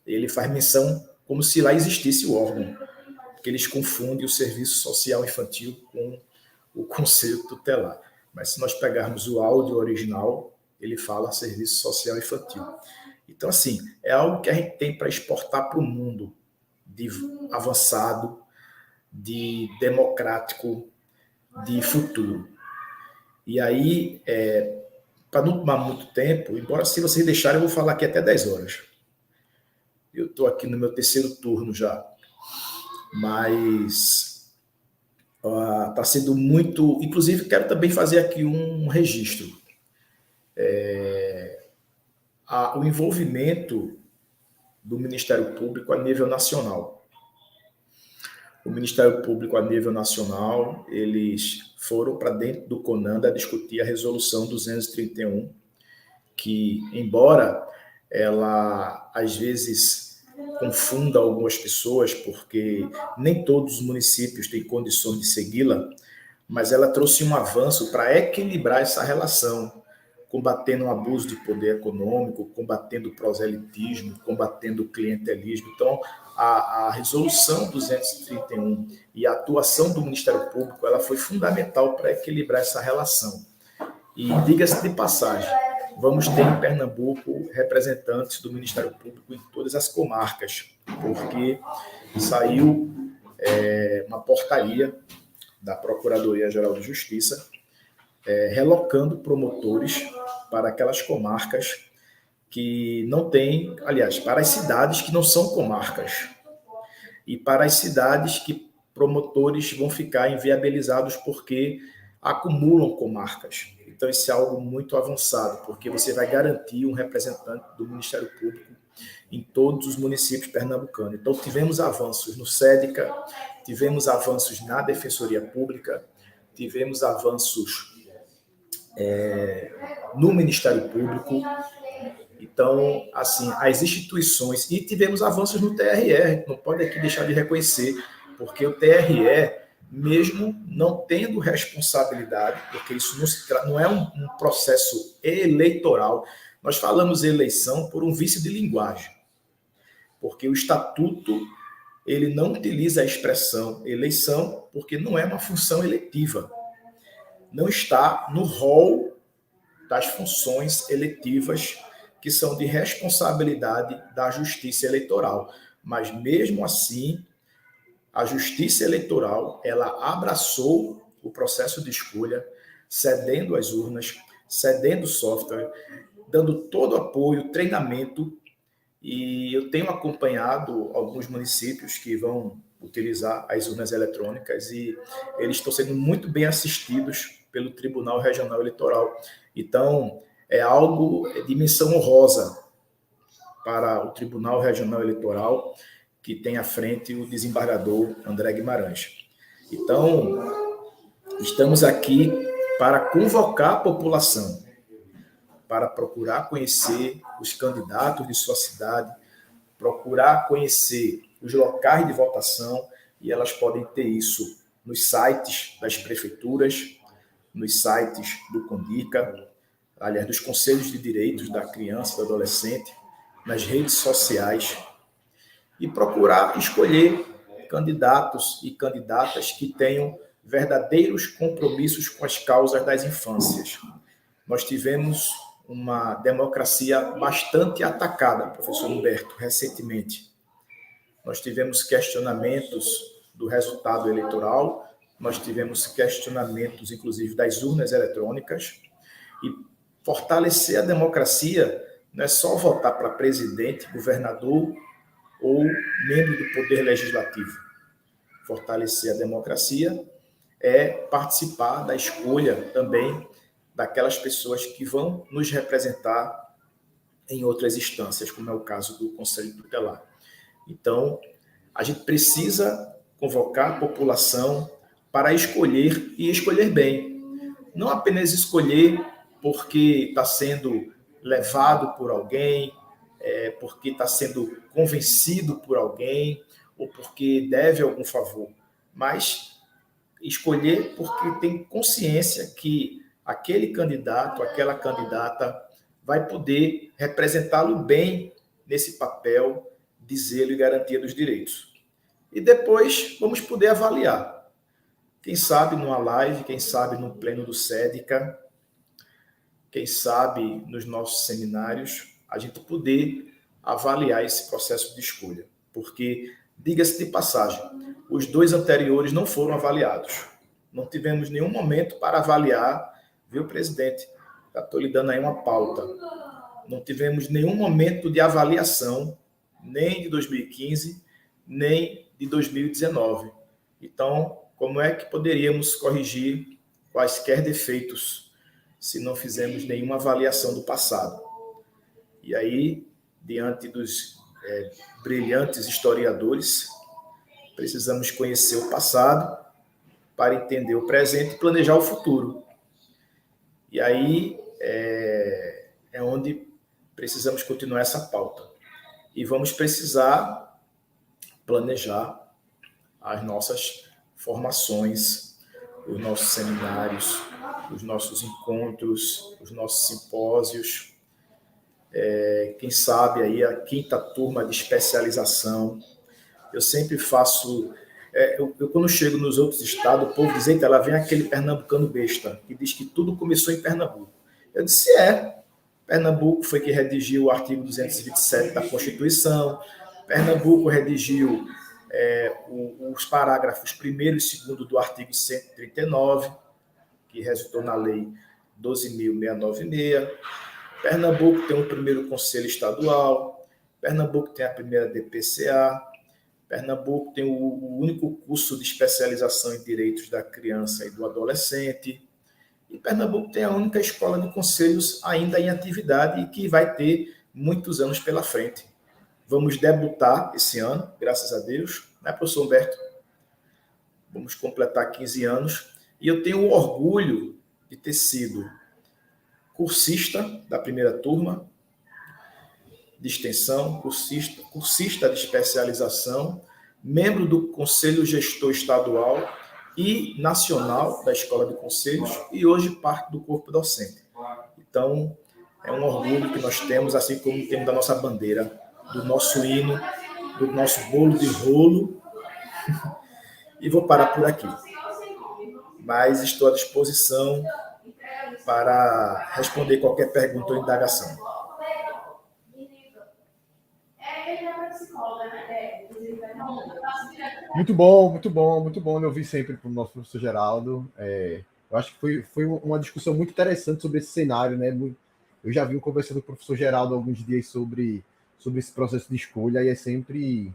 ele faz menção como se lá existisse o órgão, porque eles confundem o Serviço Social Infantil com o Conselho Tutelar. Mas se nós pegarmos o áudio original, ele fala Serviço Social Infantil. Então, assim, é algo que a gente tem para exportar para o mundo, de avançado, de democrático, de futuro. E aí, para não tomar muito tempo, embora se vocês deixarem, eu vou falar aqui até 10 horas. Eu estou aqui no meu 3º turno já, mas está sendo muito... Inclusive, quero também fazer aqui um registro. O envolvimento do Ministério Público a nível nacional. O Ministério Público a nível nacional, eles foram para dentro do CONANDA discutir a Resolução 231, que, embora ela, às vezes, confunda algumas pessoas, porque nem todos os municípios têm condições de segui-la, mas ela trouxe um avanço para equilibrar essa relação, combatendo o abuso de poder econômico, combatendo o proselitismo, combatendo o clientelismo. Então, a Resolução 231 e a atuação do Ministério Público ela foi fundamental para equilibrar essa relação. E, diga-se de passagem, vamos ter em Pernambuco representantes do Ministério Público em todas as comarcas, porque saiu uma portaria da Procuradoria-Geral de Justiça relocando promotores para aquelas comarcas que não têm, aliás, para as cidades que não são comarcas e para as cidades que promotores vão ficar inviabilizados porque acumulam comarcas. Então, isso é algo muito avançado, porque você vai garantir um representante do Ministério Público em todos os municípios pernambucanos. Então, tivemos avanços no SEDICA, tivemos avanços na Defensoria Pública, tivemos avanços no Ministério Público. Então, assim, as instituições... E tivemos avanços no TRE, não pode aqui deixar de reconhecer, porque o TRE, mesmo não tendo responsabilidade, porque isso não é um processo eleitoral, nós falamos eleição por um vício de linguagem, porque o Estatuto ele não utiliza a expressão eleição, porque não é uma função eletiva. Não está no rol das funções eletivas que são de responsabilidade da Justiça Eleitoral. Mas, mesmo assim, a Justiça Eleitoral ela abraçou o processo de escolha, cedendo as urnas, cedendo software, dando todo apoio, treinamento E eu tenho acompanhado alguns municípios que vão utilizar as urnas eletrônicas e eles estão sendo muito bem assistidos pelo Tribunal Regional Eleitoral. Então, é algo de menção honrosa para o Tribunal Regional Eleitoral, que tem à frente o desembargador André Guimarães. Então, estamos aqui para convocar a população, para procurar conhecer os candidatos de sua cidade, procurar conhecer os locais de votação, e elas podem ter isso nos sites das prefeituras, nos sites do CONDICA, aliás, dos Conselhos de Direitos da Criança e do Adolescente, nas redes sociais, e procurar escolher candidatos e candidatas que tenham verdadeiros compromissos com as causas das infâncias. Nós tivemos uma democracia bastante atacada, professor Humberto, recentemente. Nós tivemos questionamentos do resultado eleitoral, nós tivemos questionamentos, inclusive, das urnas eletrônicas, e fortalecer a democracia não é só votar para presidente, governador ou membro do Poder Legislativo. Fortalecer a democracia é participar da escolha também daquelas pessoas que vão nos representar em outras instâncias, como é o caso do Conselho Tutelar. Então, a gente precisa convocar a população para escolher e escolher bem. Não apenas escolher porque está sendo levado por alguém, porque está sendo convencido por alguém ou porque deve algum favor, mas escolher porque tem consciência que aquele candidato, aquela candidata vai poder representá-lo bem nesse papel de zelo e garantia dos direitos. E depois vamos poder avaliar. Quem sabe numa live, quem sabe no pleno do SEDICA, quem sabe nos nossos seminários, a gente poder avaliar esse processo de escolha. Porque, diga-se de passagem, os 2 anteriores não foram avaliados. Não tivemos nenhum momento para avaliar, viu, presidente? Já estou lhe dando aí uma pauta. Não tivemos nenhum momento de avaliação, nem de 2015, nem de 2019. Então, como é que poderíamos corrigir quaisquer defeitos se não fizemos nenhuma avaliação do passado? E aí, diante dos brilhantes historiadores, precisamos conhecer o passado para entender o presente e planejar o futuro. E aí é onde precisamos continuar essa pauta. E vamos precisar planejar as nossas formações, os nossos seminários, os nossos encontros, os nossos simpósios, quem sabe aí a 5ª turma de especialização. Eu sempre faço... Eu quando chego nos outros estados, o povo diz, eita, lá vem aquele pernambucano besta, que diz que tudo começou em Pernambuco. Eu disse, Pernambuco foi que redigiu o artigo 227 da Constituição, Pernambuco redigiu os parágrafos 1º e 2º do artigo 139, que resultou na Lei 12.696. Pernambuco tem o primeiro Conselho Estadual, Pernambuco tem a primeira DPCA, Pernambuco tem o único curso de especialização em direitos da criança e do adolescente, e Pernambuco tem a única escola de conselhos ainda em atividade e que vai ter muitos anos pela frente. Vamos debutar esse ano, graças a Deus, né, professor Humberto? Vamos completar 15 anos, e eu tenho o orgulho de ter sido cursista da primeira turma, de extensão, cursista de especialização, membro do Conselho Gestor Estadual e Nacional da Escola de Conselhos e hoje parte do corpo docente. Então, é um orgulho que nós temos, assim como temos da nossa bandeira, do nosso hino, do nosso bolo de rolo. E vou parar por aqui. Mas estou à disposição para responder qualquer pergunta ou indagação. Muito bom, muito bom, muito bom. Eu ouvi sempre para o nosso professor Geraldo. Eu acho que foi uma discussão muito interessante sobre esse cenário, né? Eu já vi conversando com o professor Geraldo alguns dias sobre sobre esse processo de escolha, e é sempre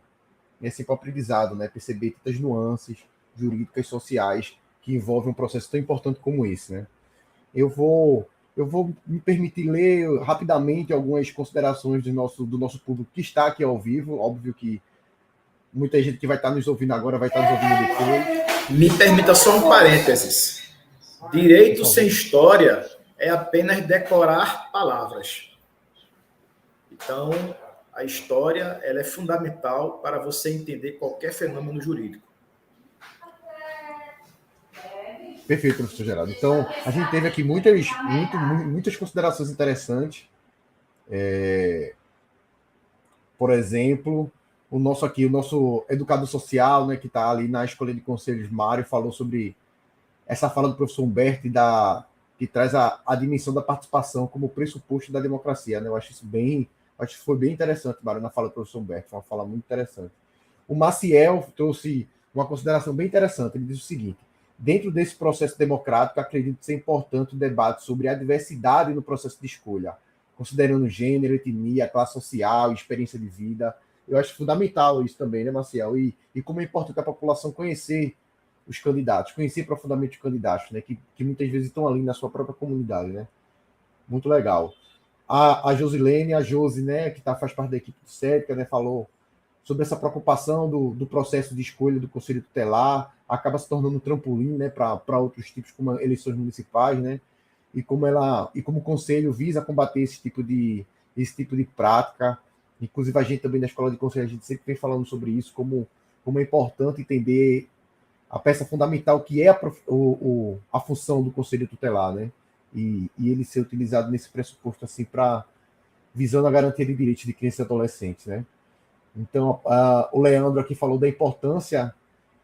aprendizado, né? Perceber tantas nuances jurídicas, sociais, que envolvem um processo tão importante como esse, né? Eu vou me permitir ler rapidamente algumas considerações do nosso público que está aqui ao vivo. Óbvio que muita gente que vai estar nos ouvindo agora vai estar nos ouvindo depois. Me permita só um parênteses. Direito sem história é apenas decorar palavras. Então, a história ela é fundamental para você entender qualquer fenômeno jurídico. Perfeito, professor Geraldo. Então, a gente teve aqui muitas considerações interessantes. Por exemplo, o nosso educador social, né, que está ali na Escola de Conselhos, Mário, falou sobre essa fala do professor Humberto que traz a dimensão da participação como pressuposto da democracia, né? Eu acho que foi bem interessante, Mário, na fala do professor Humberto, foi uma fala muito interessante. O Maciel trouxe uma consideração bem interessante. Ele diz o seguinte: dentro desse processo democrático, acredito ser importante o debate sobre a diversidade no processo de escolha, considerando gênero, etnia, classe social, experiência de vida. Eu acho fundamental isso também, né, Maciel? E como é importante a população conhecer os candidatos, conhecer profundamente os candidatos, né, que muitas vezes estão ali na sua própria comunidade, né? Muito legal. A Josilene, a Josi, né, que faz parte da equipe do CETICA, né, falou sobre essa preocupação do processo de escolha do Conselho Tutelar, acaba se tornando um trampolim, né, para outros tipos, como eleições municipais, né, e como o Conselho visa combater esse tipo de prática. Inclusive, a gente também na Escola de Conselho, a gente sempre vem falando sobre isso, como é importante entender a peça fundamental que é a função do Conselho Tutelar, né, e ele ser utilizado nesse pressuposto, assim, visando a garantia de direitos de crianças e adolescentes, né. Então, o Leandro aqui falou da importância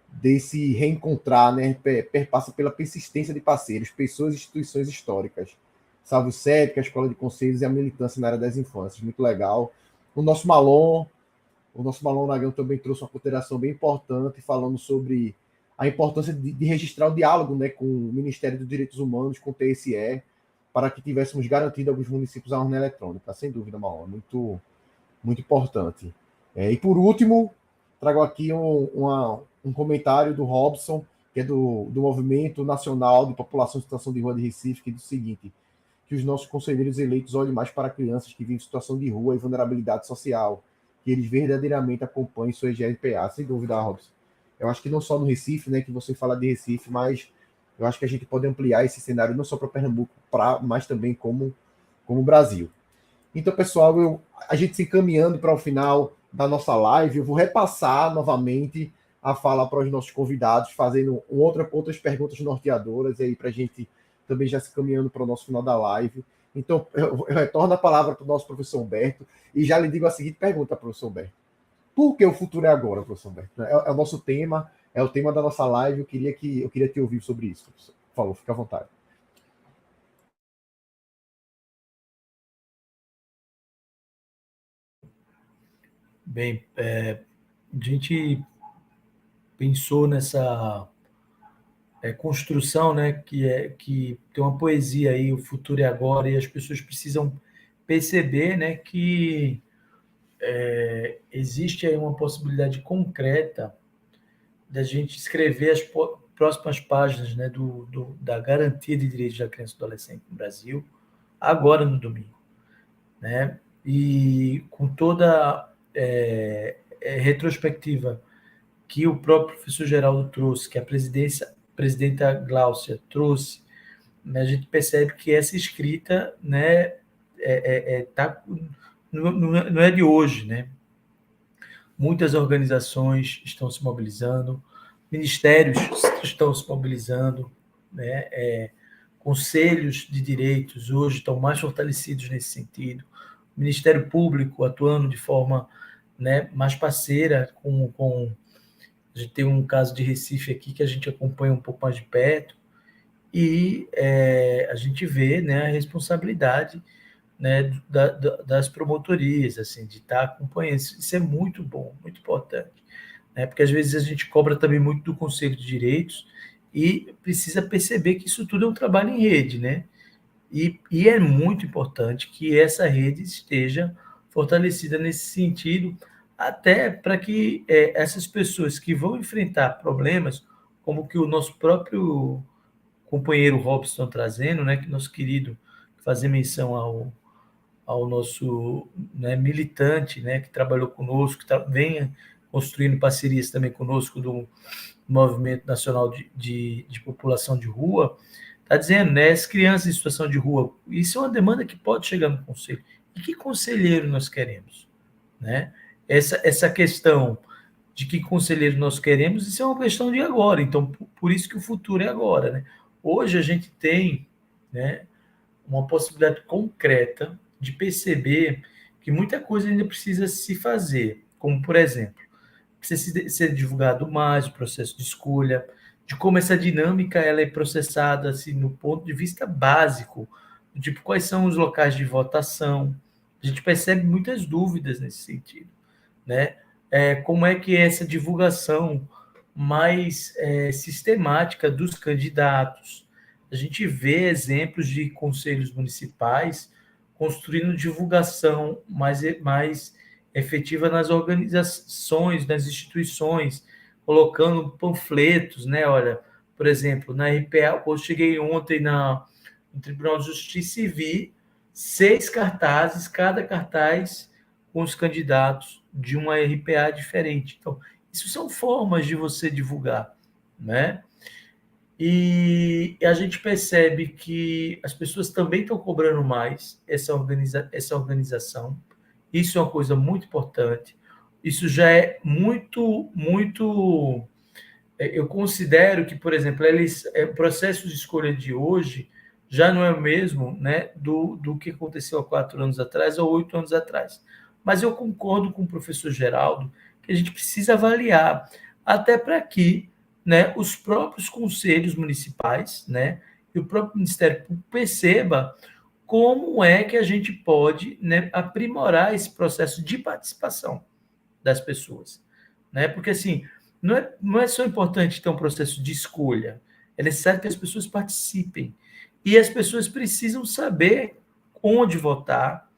desse reencontrar, né? Perpassa pela persistência de parceiros, pessoas e instituições históricas. Salve o CETICA, a Escola de Conselhos e a militância na área das infâncias. Muito legal. O nosso Malon Nagão também trouxe uma consideração bem importante, falando sobre a importância de registrar o diálogo, né, com o Ministério dos Direitos Humanos, com o TSE, para que tivéssemos garantido alguns municípios a urna eletrônica. Sem dúvida, Malon. Muito, muito importante. E por último, trago aqui um comentário do Robson, que é do Movimento Nacional de População em Situação de Rua de Recife, que diz o seguinte: que os nossos conselheiros eleitos olhem mais para crianças que vivem em situação de rua e vulnerabilidade social, que eles verdadeiramente acompanhem suas GLPA. Sem dúvida, Robson. Eu acho que não só no Recife, né, que você fala de Recife, mas eu acho que a gente pode ampliar esse cenário não só para Pernambuco, mas também como Brasil. Então, pessoal, a gente se encaminhando para o final da nossa live, eu vou repassar novamente a fala para os nossos convidados, fazendo outras perguntas norteadoras aí para a gente também já se caminhando para o nosso final da live. Então, eu retorno a palavra para o nosso professor Humberto e já lhe digo a seguinte pergunta, professor Humberto: por que o futuro é agora, professor Humberto? É o nosso tema, é o tema da nossa live. Eu queria te ouvir sobre isso, professor. Por favor, fique à vontade. Bem, a gente pensou nessa construção, né, que tem uma poesia aí, o futuro é agora, e as pessoas precisam perceber, né, que existe aí uma possibilidade concreta da gente escrever as próximas páginas, né, da garantia de direitos da criança e do adolescente no Brasil, agora no domingo, né, e com toda retrospectiva que o próprio professor Geraldo trouxe, que a presidenta Gláucia trouxe, né, a gente percebe que essa escrita, né, não é de hoje, né? Muitas organizações estão se mobilizando, ministérios estão se mobilizando, né? Conselhos de direitos hoje estão mais fortalecidos nesse sentido. O Ministério Público atuando de forma, né, mais parceira com a gente tem um caso de Recife aqui que a gente acompanha um pouco mais de perto e a gente vê, né, a responsabilidade, né, das promotorias, assim, de estar acompanhando. Isso é muito bom, muito importante, né, porque às vezes a gente cobra também muito do Conselho de Direitos e precisa perceber que isso tudo é um trabalho em rede, né, e é muito importante que essa rede esteja fortalecida nesse sentido, até para que essas pessoas que vão enfrentar problemas, como que o nosso próprio companheiro Robson trazendo, né, que nosso querido, fazer menção ao nosso, né, militante, né, que trabalhou conosco, que venha construindo parcerias também conosco do Movimento Nacional de População de Rua, está dizendo, né, as crianças em situação de rua, isso é uma demanda que pode chegar no conselho. E que conselheiro nós queremos? Né? Essa questão de que conselheiro nós queremos, isso é uma questão de agora, então por isso que o futuro é agora. Né? Hoje a gente tem, né, uma possibilidade concreta de perceber que muita coisa ainda precisa se fazer, como, por exemplo, precisa ser divulgado mais o processo de escolha, de como essa dinâmica ela é processada assim, no ponto de vista básico, tipo, quais são os locais de votação. A gente percebe muitas dúvidas nesse sentido. Né? Como é que é essa divulgação mais sistemática dos candidatos? A gente vê exemplos de conselhos municipais construindo divulgação mais efetiva nas organizações, nas instituições, colocando panfletos, né? Olha, por exemplo, na RPA, eu cheguei ontem no Tribunal de Justiça e vi 6 cartazes, cada cartaz com os candidatos de uma RPA diferente. Então, isso são formas de você divulgar, né? E a gente percebe que as pessoas também estão cobrando mais essa organização. Isso é uma coisa muito importante. Isso já é muito, muito... Eu considero que, por exemplo, o processo de escolha de hoje já não é o mesmo, né, do que aconteceu há 4 anos atrás ou 8 anos atrás. Mas eu concordo com o professor Geraldo que a gente precisa avaliar, até para que, né, os próprios conselhos municipais, né, e o próprio Ministério Público perceba como é que a gente pode, né, aprimorar esse processo de participação das pessoas. Né? Porque, assim, não é só importante ter um processo de escolha, é necessário que as pessoas participem. E as pessoas precisam saber onde votar,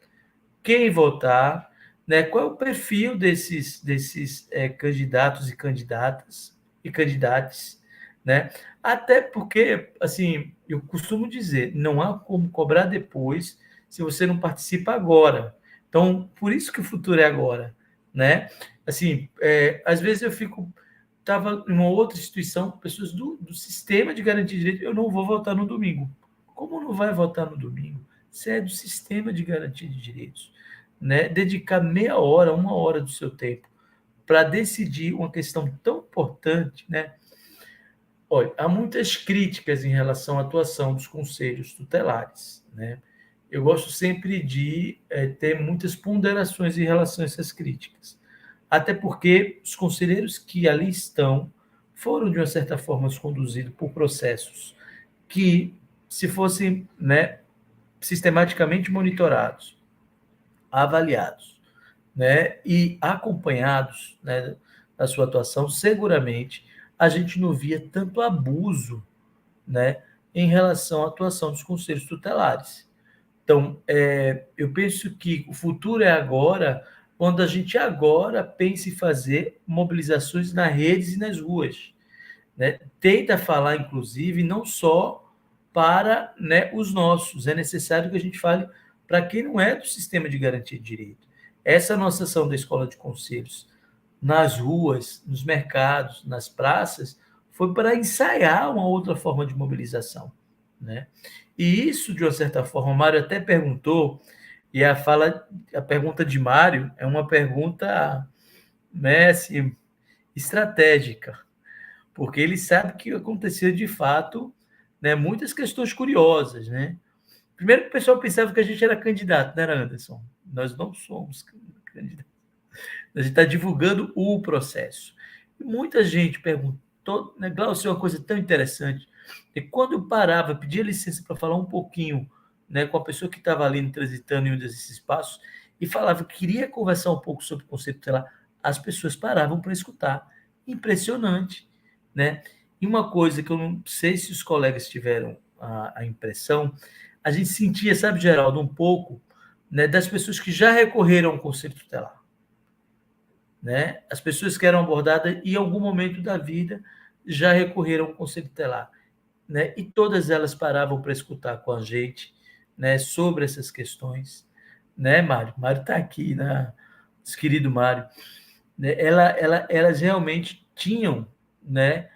quem votar, né? Qual é o perfil desses candidatos e candidatas e candidates, né? Até porque, assim, eu costumo dizer, não há como cobrar depois se você não participa agora. Então, por isso que o futuro é agora, né? Assim, às vezes eu estava em uma outra instituição, pessoas do sistema de garantia de direito, eu não vou votar no domingo. Como não vai votar no domingo? Você é do sistema de garantia de direitos, né? Dedicar meia hora, 1 hora do seu tempo para decidir uma questão tão importante, né? Olha, há muitas críticas em relação à atuação dos conselhos tutelares, né? Eu gosto sempre de ter muitas ponderações em relação a essas críticas, até porque os conselheiros que ali estão foram, de uma certa forma, conduzidos por processos que, se fossem, né, sistematicamente monitorados, avaliados, né, e acompanhados, né, da sua atuação, seguramente a gente não via tanto abuso, né, em relação à atuação dos conselhos tutelares. Então, eu penso que o futuro é agora, quando a gente agora pensa em fazer mobilizações nas redes e nas ruas. Né? Tenta falar, inclusive, não só para, né, os nossos, é necessário que a gente fale para quem não é do sistema de garantia de direito. Essa nossa ação da Escola de Conselhos nas ruas, nos mercados, nas praças, foi para ensaiar uma outra forma de mobilização. Né? E isso, de uma certa forma, o Mário até perguntou, e a pergunta de Mário é uma pergunta, né, assim, estratégica, porque ele sabe que aconteceu de fato, né, muitas questões curiosas. Né? Primeiro que o pessoal pensava que a gente era candidato, não era, Anderson? Nós não somos candidatos. A gente está divulgando o processo. E muita gente perguntou, né, Glaucio, é uma coisa tão interessante, e quando eu parava, pedia licença para falar um pouquinho, né, com a pessoa que estava ali transitando em um desses espaços, e falava que queria conversar um pouco sobre o conceito tutelar, as pessoas paravam para escutar. Impressionante. Né? E uma coisa que eu não sei se os colegas tiveram a impressão, a gente sentia, sabe, Geraldo, um pouco né, das pessoas que já recorreram ao Conselho Tutelar. Né? As pessoas que eram abordadas em algum momento da vida já recorreram ao Conselho Tutelar. Né? E todas elas paravam para escutar com a gente, né, sobre essas questões. Né, Mário? Mário está aqui, né? Nosso querido Mário. Né? Elas realmente tinham, né,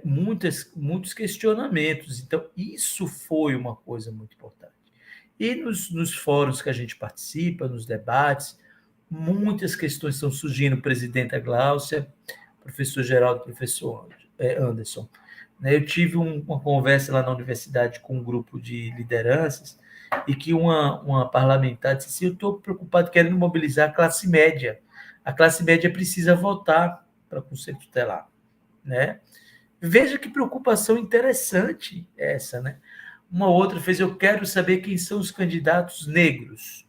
muitos questionamentos. Então, isso foi uma coisa muito importante. E nos fóruns que a gente participa, nos debates, muitas questões estão surgindo, presidenta Gláucia, professor Geraldo, professor Anderson. Eu tive uma conversa lá na universidade com um grupo de lideranças e que uma parlamentar disse assim, eu estou preocupado querendo mobilizar a classe média. A classe média precisa votar para o Conselho Tutelar. Né? Veja que preocupação interessante essa. Né? Uma outra fez, eu quero saber quem são os candidatos negros.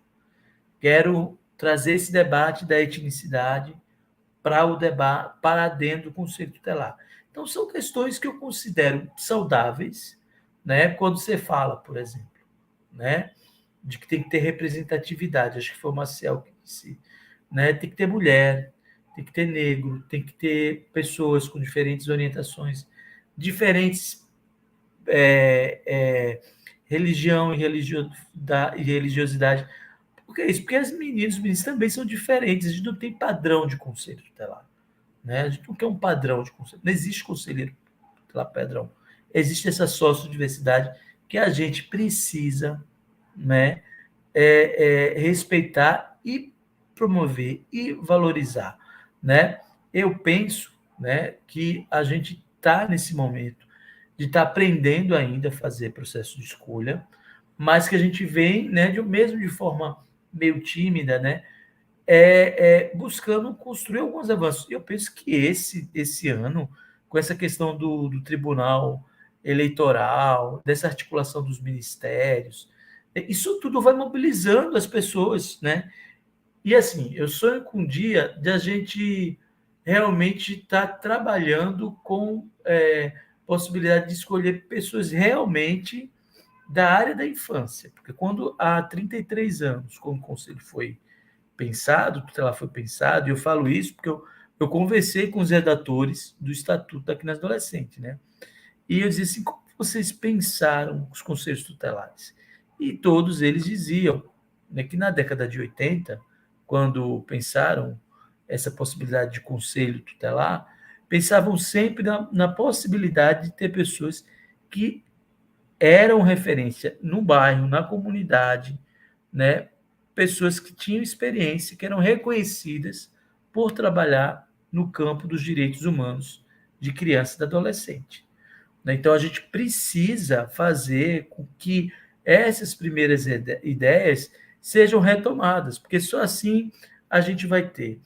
Quero trazer esse debate da etnicidade para o debate, para dentro do Conselho Tutelar. Então, são questões que eu considero saudáveis, né? Quando você fala, por exemplo, né, de que tem que ter representatividade, acho que foi o Marcel que disse, né? Tem que ter mulher, tem que ter negro, tem que ter pessoas com diferentes orientações, diferentes religião e religiosidade. Por que isso? Porque as meninas e os meninos também são diferentes, a gente não tem padrão de Conselho Tutelar. Né? A gente não quer um padrão de conselho. Não existe conselheiro tutelar padrão. Existe essa sociodiversidade que a gente precisa, né, respeitar e promover e valorizar. Né? Eu penso, né, que a gente está nesse momento de estar aprendendo ainda a fazer processo de escolha, mas que a gente vem, né, mesmo de forma meio tímida, né, buscando construir alguns avanços. Eu penso que esse ano, com essa questão do Tribunal Eleitoral, dessa articulação dos ministérios, isso tudo vai mobilizando as pessoas, né? E assim, eu sonho com um dia de a gente realmente estar trabalhando com possibilidade de escolher pessoas realmente da área da infância, porque quando há 33 anos, quando o conselho foi pensado, tutelar foi pensado, e eu falo isso porque eu conversei com os redatores do Estatuto da Criança e Adolescente, né? E eu dizia assim, como vocês pensaram os conselhos tutelares? E todos eles diziam, né, que na década de 80, quando pensaram essa possibilidade de conselho tutelar, pensavam sempre na possibilidade de ter pessoas que eram referência no bairro, na comunidade, né? Pessoas que tinham experiência, que eram reconhecidas por trabalhar no campo dos direitos humanos de criança e adolescente. Então, a gente precisa fazer com que essas primeiras ideias sejam retomadas, porque só assim a gente vai ter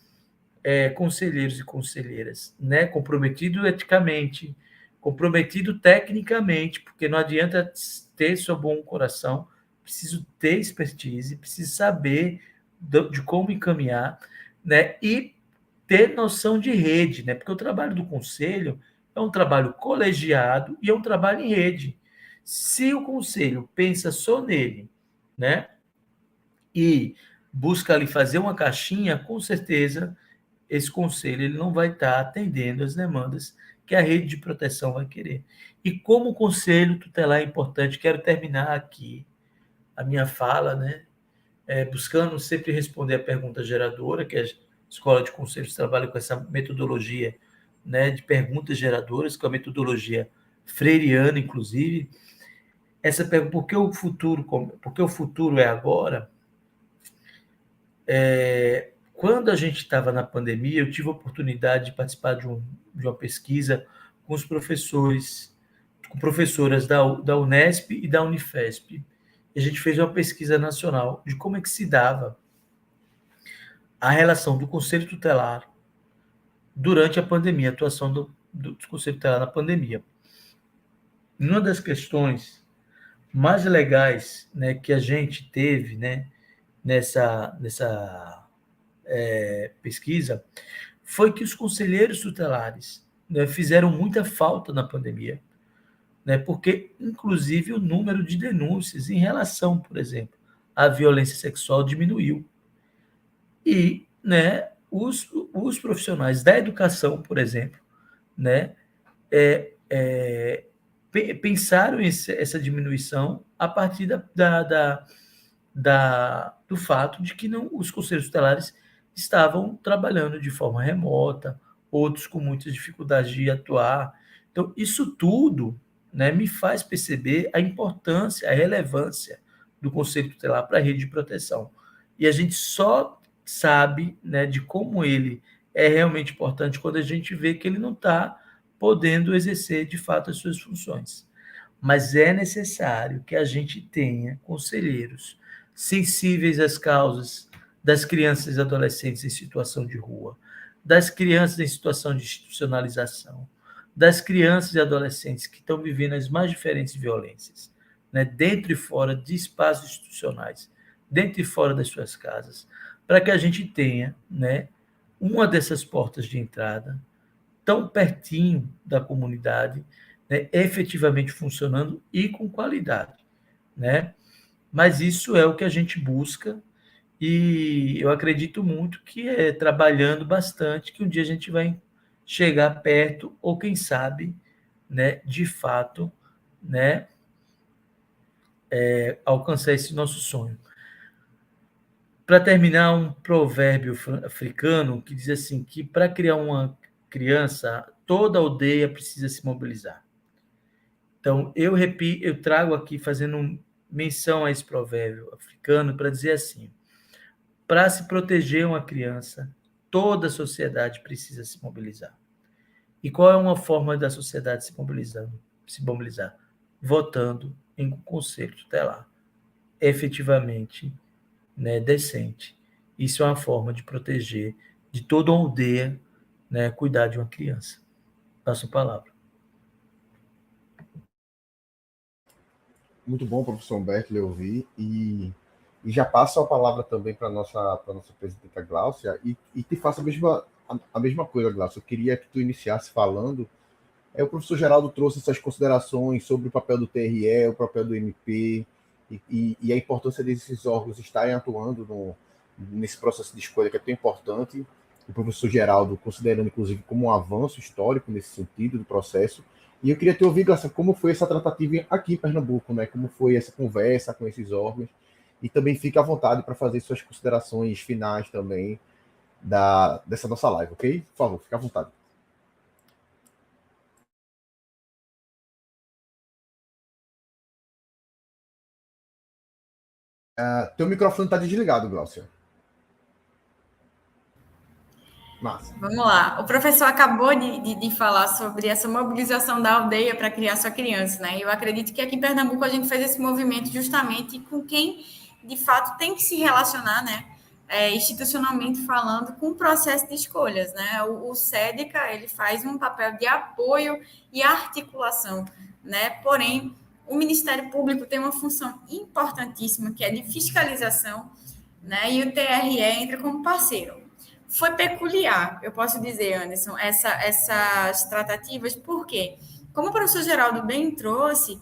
conselheiros e conselheiras, né, comprometidos eticamente, comprometido tecnicamente, porque não adianta ter seu bom coração, preciso ter expertise, preciso saber de como encaminhar, né, e ter noção de rede, né, porque o trabalho do conselho é um trabalho colegiado e é um trabalho em rede. Se o conselho pensa só nele, né, e busca ali fazer uma caixinha, com certeza esse conselho ele não vai estar atendendo as demandas que a rede de proteção vai querer. E como o conselho tutelar é importante, quero terminar aqui a minha fala, né, buscando sempre responder a pergunta geradora, que a Escola de Conselhos trabalha com essa metodologia, né, de perguntas geradoras, com a metodologia freiriana, inclusive. Essa pergunta, por que o futuro é agora? Quando a gente estava na pandemia, eu tive a oportunidade de participar de uma pesquisa com os professores, com professoras da Unesp e da Unifesp. E a gente fez uma pesquisa nacional de como é que se dava a relação do Conselho Tutelar durante a pandemia, a atuação do Conselho Tutelar na pandemia. Uma das questões mais legais, né, que a gente teve, né, nessa pesquisa foi que os conselheiros tutelares, né, fizeram muita falta na pandemia, né, porque, inclusive, o número de denúncias em relação, por exemplo, a violência sexual diminuiu. E, né, os profissionais da educação, por exemplo, né, pensaram essa diminuição a partir do fato de que os conselhos tutelares estavam trabalhando de forma remota, outros com muitas dificuldades de atuar. Então, isso tudo, né, me faz perceber a importância, a relevância do conselho tutelar para a rede de proteção. E a gente só sabe, né, de como ele é realmente importante quando a gente vê que ele não está podendo exercer, de fato, as suas funções. Mas é necessário que a gente tenha conselheiros sensíveis às causas das crianças e adolescentes em situação de rua, das crianças em situação de institucionalização, das crianças e adolescentes que estão vivendo as mais diferentes violências, né, dentro e fora de espaços institucionais, dentro e fora das suas casas, para que a gente tenha, né, uma dessas portas de entrada tão pertinho da comunidade, né, efetivamente funcionando e com qualidade, né? Mas isso é o que a gente busca e eu acredito muito que é trabalhando bastante que um dia a gente vai chegar perto ou quem sabe, né, de fato, né, alcançar esse nosso sonho. Para terminar, um provérbio africano que diz assim que para criar uma criança, toda aldeia precisa se mobilizar. Então, eu trago aqui, fazendo menção a esse provérbio africano, para dizer assim, para se proteger uma criança, toda a sociedade precisa se mobilizar. E qual é uma forma da sociedade se mobilizar? Votando em um conselho tutelar, efetivamente, né, decente. Isso é uma forma de proteger de toda uma aldeia, né, cuidar de uma criança. Passo a palavra. Muito bom, professor Humberto, lhe ouvir. E já passo a palavra também para a nossa presidenta Gláucia e te faço a mesma coisa, Gláucia. Eu queria que tu iniciasse falando. O professor Geraldo trouxe essas considerações sobre o papel do TRE, o papel do MP e a importância desses órgãos estarem atuando nesse processo de escolha que é tão importante. O professor Geraldo considerando, inclusive, como um avanço histórico nesse sentido do processo. E eu queria te ouvir, Gláucia, como foi essa tratativa aqui em Pernambuco, né? Como foi essa conversa com esses órgãos. E também fique à vontade para fazer suas considerações finais também dessa nossa live, ok? Por favor, fique à vontade. Teu microfone está desligado, Gláucia. Massa. Vamos lá. O professor acabou de falar sobre essa mobilização da aldeia para criar sua criança, né? Eu acredito que aqui em Pernambuco a gente fez esse movimento justamente com quem, de fato, tem que se relacionar, né? Institucionalmente falando, com o processo de escolhas, né? O SEDECA, ele faz um papel de apoio e articulação, né? Porém, o Ministério Público tem uma função importantíssima, que é de fiscalização, né? E o TRE entra como parceiro. Foi peculiar, eu posso dizer, Anderson, essas tratativas, porque, como o professor Geraldo bem trouxe,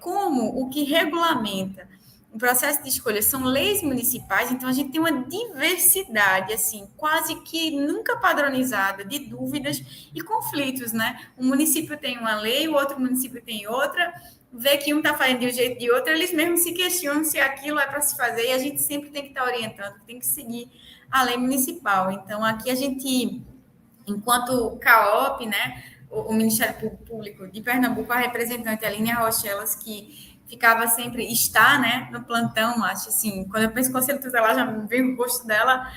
como o que regulamenta o processo de escolha são leis municipais, então a gente tem uma diversidade, assim, quase que nunca padronizada de dúvidas e conflitos, né? Um município tem uma lei, o outro município tem outra, vê que um está fazendo de um jeito de outro, eles mesmos se questionam se aquilo é para se fazer, e a gente sempre tem que estar orientando, tem que seguir a lei municipal. Então, aqui a gente, enquanto CAOP, né, o Ministério Público de Pernambuco, a representante Aline Rochelas, que ficava sempre, está, né, no plantão, acho assim, quando eu penso em Conselho Tutelar, já vem o rosto dela,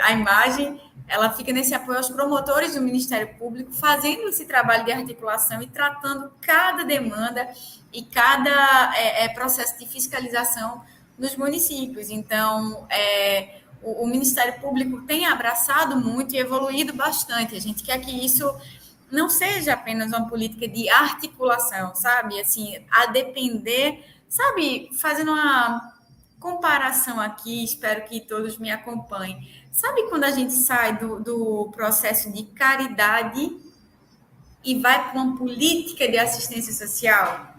a imagem, ela fica nesse apoio aos promotores do Ministério Público, fazendo esse trabalho de articulação e tratando cada demanda e cada processo de fiscalização nos municípios. Então, o Ministério Público tem abraçado muito e evoluído bastante. A gente quer que isso não seja apenas uma política de articulação, sabe? Assim, a depender, sabe? Fazendo uma comparação aqui, espero que todos me acompanhem. Sabe quando a gente sai do processo de caridade e vai para uma política de assistência social?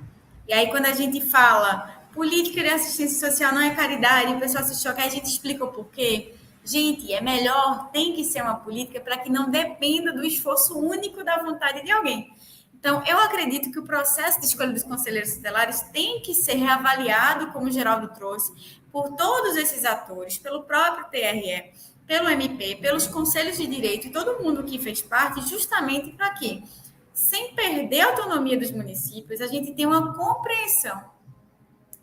E aí, quando a gente fala política de assistência social não é caridade, o pessoal se choca, a gente explica o porquê. Gente, é melhor, tem que ser uma política para que não dependa do esforço único da vontade de alguém. Então, eu acredito que o processo de escolha dos conselheiros tutelares tem que ser reavaliado, como o Geraldo trouxe, por todos esses atores, pelo próprio TRE, pelo MP, pelos conselhos de direito e todo mundo que fez parte, justamente para que, sem perder a autonomia dos municípios, a gente tenha uma compreensão,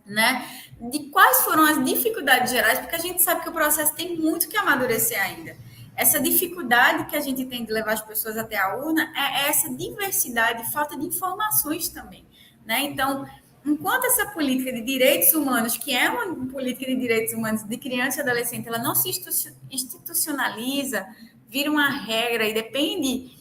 né, de quais foram as dificuldades gerais, porque a gente sabe que o processo tem muito que amadurecer ainda. Essa dificuldade que a gente tem de levar as pessoas até a urna é essa diversidade, falta de informações também, né? Então, enquanto essa política de direitos humanos, que é uma política de direitos humanos de criança e adolescente, ela não se institucionaliza, vira uma regra e depende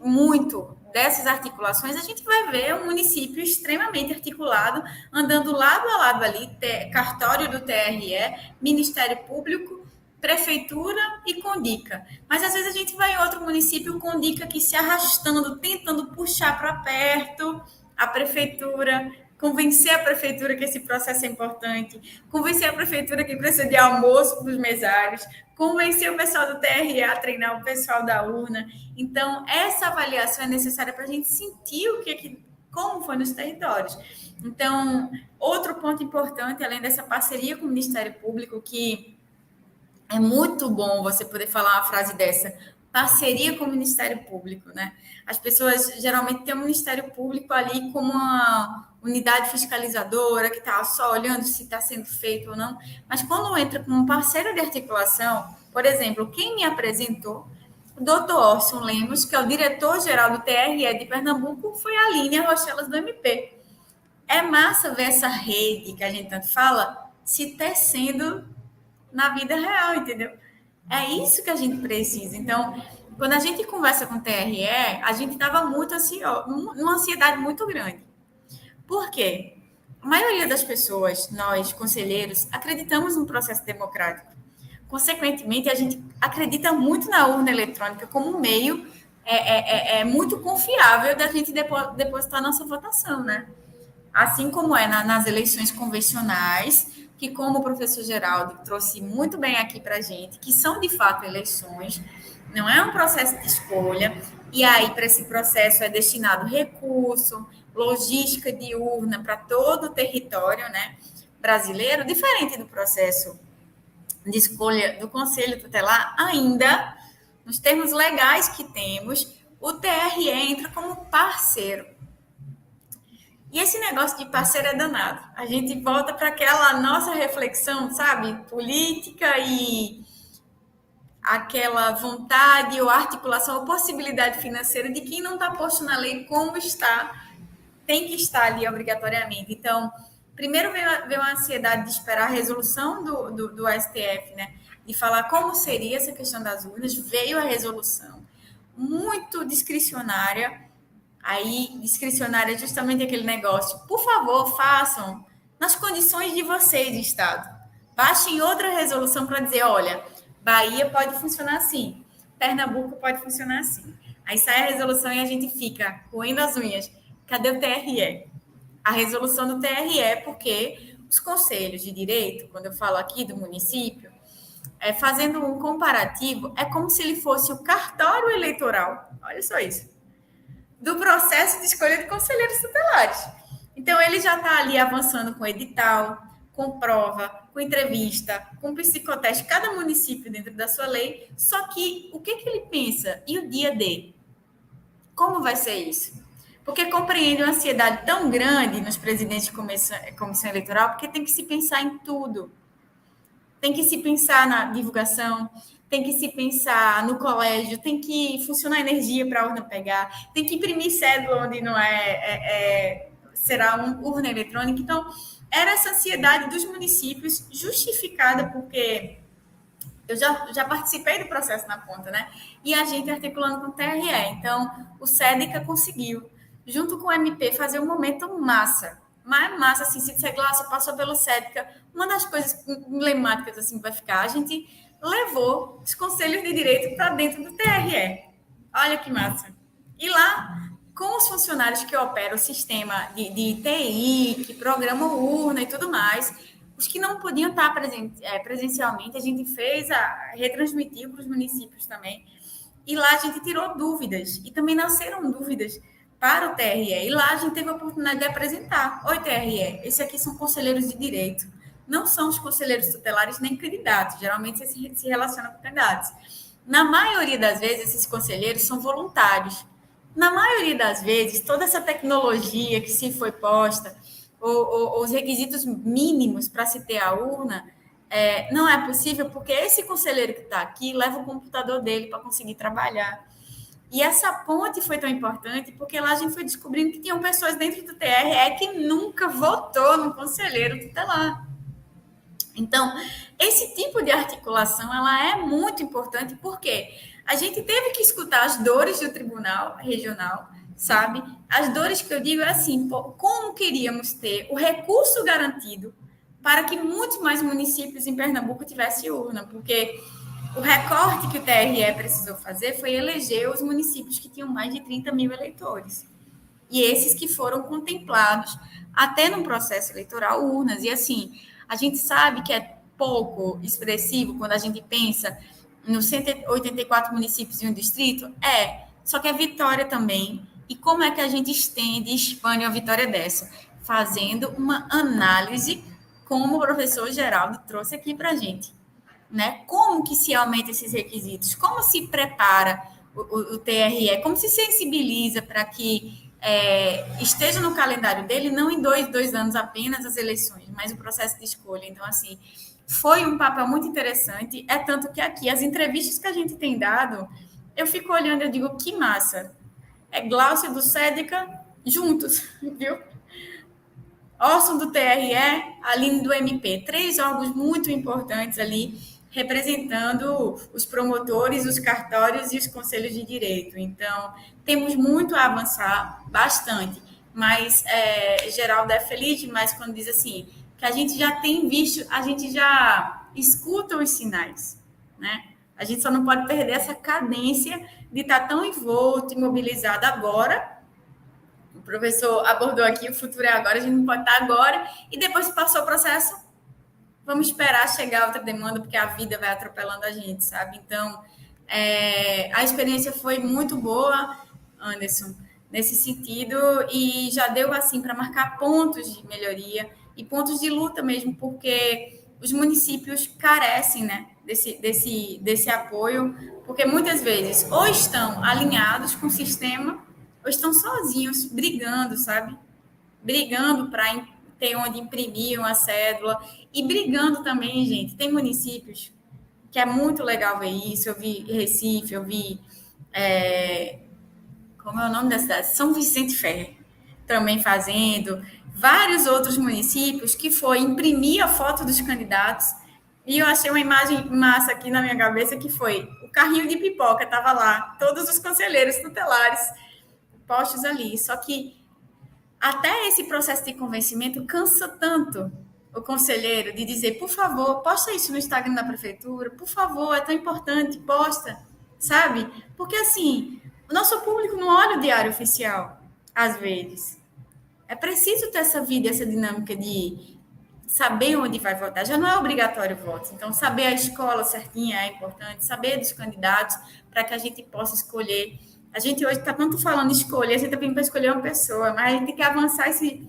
muito dessas articulações, a gente vai ver um município extremamente articulado, andando lado a lado ali, cartório do TRE, Ministério Público, Prefeitura e Condica. Mas, às vezes, a gente vai em outro município, Condica aqui se arrastando, tentando puxar para perto a Prefeitura, convencer a Prefeitura que esse processo é importante, convencer a Prefeitura que precisa de almoço para os mesários, convencer o pessoal do TRE a treinar o pessoal da urna. Então, essa avaliação é necessária para a gente sentir como foi nos territórios. Então, outro ponto importante, além dessa parceria com o Ministério Público, que é muito bom você poder falar uma frase dessa, parceria com o Ministério Público, né? As pessoas geralmente têm o Ministério Público ali como uma unidade fiscalizadora que está só olhando se está sendo feito ou não, mas quando entra como um parceiro de articulação, por exemplo, quem me apresentou, o doutor Orson Lemos, que é o diretor-geral do TRE de Pernambuco, foi a Aline Rochelas do MP. É massa ver essa rede que a gente tanto fala se tecendo na vida real, entendeu? É isso que a gente precisa. Então, quando a gente conversa com o TRE, a gente estava muito ansioso, numa ansiedade muito grande. Por quê? A maioria das pessoas, nós, conselheiros, acreditamos no processo democrático. Consequentemente, a gente acredita muito na urna eletrônica como um meio muito confiável da gente depositar nossa votação, né? Assim como é nas eleições convencionais, que, como o professor Geraldo trouxe muito bem aqui para a gente, que são, de fato, eleições, não é um processo de escolha, e aí, para esse processo, é destinado recurso, logística de urna para todo o território, né, brasileiro, diferente do processo de escolha do Conselho Tutelar, ainda, nos termos legais que temos, o TRE entra como parceiro. E esse negócio de parceiro é danado. A gente volta para aquela nossa reflexão, sabe? Política e aquela vontade ou articulação ou possibilidade financeira de quem não está posto na lei como está, tem que estar ali obrigatoriamente. Então, primeiro veio a ansiedade de esperar a resolução do STF, né? De falar como seria essa questão das urnas. Veio a resolução muito discricionária. Aí, discricionária é justamente aquele negócio. Por favor, façam nas condições de vocês, Estado. Baixem outra resolução para dizer, olha, Bahia pode funcionar assim, Pernambuco pode funcionar assim. Aí sai a resolução e a gente fica roendo as unhas. Cadê o TRE? A resolução do TRE é porque os conselhos de direito, quando eu falo aqui do município, fazendo um comparativo, é como se ele fosse o cartório eleitoral. Olha só isso. Do processo de escolha de conselheiros tutelares. Então, ele já está ali avançando com edital, com prova, com entrevista, com psicoteste, cada município dentro da sua lei. Só que, o que ele pensa? E o dia D? Como vai ser isso? Porque compreende uma ansiedade tão grande nos presidentes de comissão eleitoral, porque tem que se pensar em tudo. Tem que se pensar na divulgação, tem que se pensar no colégio, tem que funcionar a energia para a urna pegar, tem que imprimir cédula onde não será uma urna eletrônica. Então, era essa ansiedade dos municípios justificada porque eu já participei do processo na ponta, né? E a gente articulando com o TRE. Então, o SEDECA conseguiu, junto com o MP, fazer um momento massa. Mas massa, assim, se disser, Glaucia, passou pelo SEDECA, uma das coisas emblemáticas, assim, vai ficar, a gente levou os conselhos de direito para dentro do TRE. Olha que massa. E lá com os funcionários que operam o sistema de TI, que programam urna e tudo mais, os que não podiam estar presencialmente, a gente retransmitiu para os municípios também, e lá a gente tirou dúvidas, e também nasceram dúvidas para o TRE, e lá a gente teve a oportunidade de apresentar. Oi, TRE, esses aqui são conselheiros de direito, não são os conselheiros tutelares nem candidatos, geralmente se relacionam com candidatos. Na maioria das vezes, esses conselheiros são voluntários. Na maioria das vezes, toda essa tecnologia que se foi posta, ou os requisitos mínimos para se ter a urna, não é possível, porque esse conselheiro que está aqui leva o computador dele para conseguir trabalhar. E essa ponte foi tão importante, porque lá a gente foi descobrindo que tinham pessoas dentro do TRE que nunca votou no conselheiro tutelar. Então, esse tipo de articulação, ela é muito importante, porque a gente teve que escutar as dores do tribunal regional, sabe? As dores que eu digo é assim, como queríamos ter o recurso garantido para que muitos mais municípios em Pernambuco tivessem urna, porque o recorte que o TRE precisou fazer foi eleger os municípios que tinham mais de 30 mil eleitores. E esses que foram contemplados até no processo eleitoral urnas. E assim, a gente sabe que é pouco expressivo quando a gente pensa nos 184 municípios em um distrito, só que é vitória também. E como é que a gente estende e expande uma vitória dessa? Fazendo uma análise, como o professor Geraldo trouxe aqui para a gente. Né? Como que se aumenta esses requisitos? Como se prepara o TRE? Como se sensibiliza para que esteja no calendário dele, não em dois anos apenas as eleições, mas o processo de escolha. Então, assim, foi um papel muito interessante. É tanto que aqui, as entrevistas que a gente tem dado, eu fico olhando e digo, que massa. Glaucio do Sédica, juntos, viu? Orson do TRE, Aline do MP. 3 órgãos muito importantes ali, representando os promotores, os cartórios e os conselhos de direito. Então, temos muito a avançar, bastante. Mas Geraldo é feliz demais quando diz assim, que a gente já tem visto, a gente já escuta os sinais, né? A gente só não pode perder essa cadência de estar tão envolto e mobilizado agora. O professor abordou aqui, o futuro é agora, a gente não pode estar agora, e depois que passou o processo, vamos esperar chegar outra demanda, porque a vida vai atropelando a gente, sabe? Então, a experiência foi muito boa, Anderson, nesse sentido, e já deu, assim, para marcar pontos de melhoria e pontos de luta mesmo, porque os municípios carecem, né, desse apoio, porque muitas vezes ou estão alinhados com o sistema, ou estão sozinhos, brigando, sabe? Brigando para ter onde imprimir uma cédula, e brigando também, gente, tem municípios que é muito legal ver isso. Eu vi Recife, eu vi como é o nome da cidade? São Vicente Ferre também fazendo, vários outros municípios que foi imprimir a foto dos candidatos, e eu achei uma imagem massa aqui na minha cabeça, que foi o carrinho de pipoca, estava lá, todos os conselheiros tutelares postos ali, só que até esse processo de convencimento cansa tanto o conselheiro de dizer, por favor, posta isso no Instagram da prefeitura, por favor, é tão importante, posta, sabe? Porque, assim, o nosso público não olha o diário oficial, às vezes. É preciso ter essa vida, essa dinâmica de saber onde vai votar. Já não é obrigatório o voto, então saber a escola certinha é importante, saber dos candidatos para que a gente possa escolher. A gente hoje está tanto falando escolher, a gente está pedindo para escolher uma pessoa, mas a gente tem que avançar esse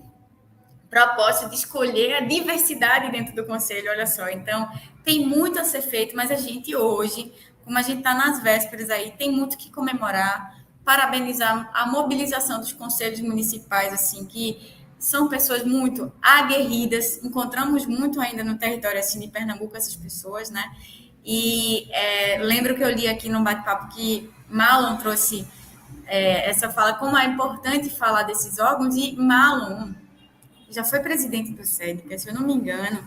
propósito de escolher a diversidade dentro do conselho, olha só. Então, tem muito a ser feito, mas a gente hoje, como a gente está nas vésperas aí, tem muito que comemorar, parabenizar a mobilização dos conselhos municipais, assim, que são pessoas muito aguerridas, encontramos muito ainda no território assim de Pernambuco essas pessoas, né? E lembro que eu li aqui num bate-papo que Marlon trouxe essa fala, como é importante falar desses órgãos, e Marlon já foi presidente do SEDICA, se eu não me engano,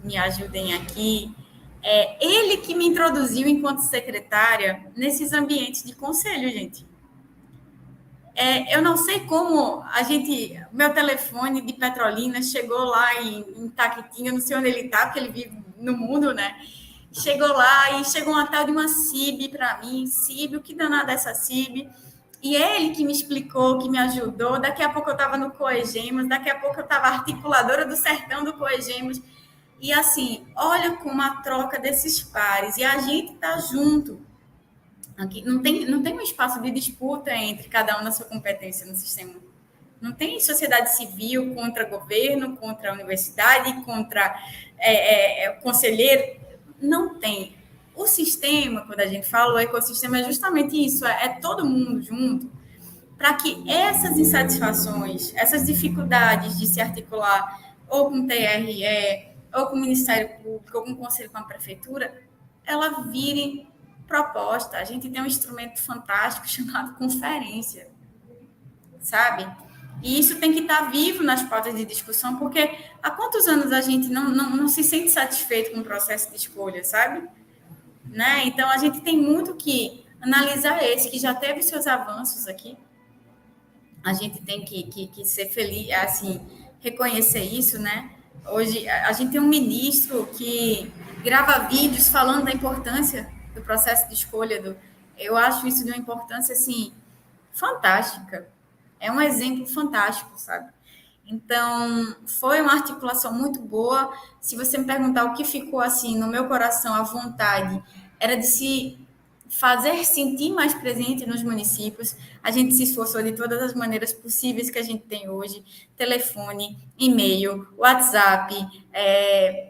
me ajudem aqui, ele que me introduziu enquanto secretária nesses ambientes de conselho, gente. Eu não sei como meu telefone de Petrolina chegou lá em Taquitinga, não sei onde ele está, porque ele vive no mundo, né? Chegou lá e chegou uma tal de uma CIB para mim. CIB, o que danada é essa CIB? E ele que me explicou, que me ajudou. Daqui a pouco eu estava no Coegemos, daqui a pouco eu estava articuladora do Sertão do Coegemos. E assim, olha como a troca desses pares. E a gente está junto. Aqui, não tem um espaço de disputa entre cada um na sua competência no sistema. Não tem sociedade civil contra governo, contra a universidade, contra conselheiro. Não tem. O sistema, quando a gente fala, o ecossistema é justamente isso, é todo mundo junto, para que essas insatisfações, essas dificuldades de se articular ou com o TRE, ou com o Ministério Público, ou com o Conselho, com a Prefeitura, ela vire proposta. A gente tem um instrumento fantástico chamado conferência, sabe? E isso tem que estar vivo nas pautas de discussão, porque há quantos anos a gente não se sente satisfeito com o processo de escolha, sabe? Né? Então, a gente tem muito que analisar esse, que já teve seus avanços aqui. A gente tem que ser feliz, assim, reconhecer isso, né? Hoje, a gente tem um ministro que grava vídeos falando da importância do processo de escolha. Eu acho isso de uma importância, assim, fantástica. É um exemplo fantástico, sabe? Então, foi uma articulação muito boa. Se você me perguntar o que ficou, assim, no meu coração, à vontade, era de se fazer sentir mais presente nos municípios. A gente se esforçou de todas as maneiras possíveis que a gente tem hoje. Telefone, e-mail, WhatsApp,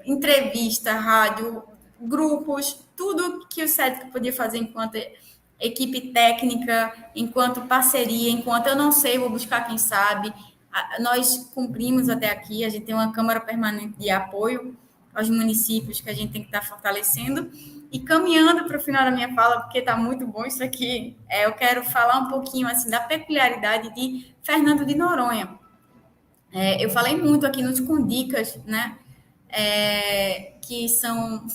entrevista, rádio, grupos, tudo que o SEDC podia fazer enquanto equipe técnica, enquanto parceria, enquanto eu não sei, vou buscar quem sabe. Nós cumprimos até aqui, a gente tem uma Câmara Permanente de Apoio aos municípios que a gente tem que estar fortalecendo. E caminhando para o final da minha fala, porque está muito bom isso aqui, eu quero falar um pouquinho assim, da peculiaridade de Fernando de Noronha. Eu falei muito aqui nos Condicas, né? Que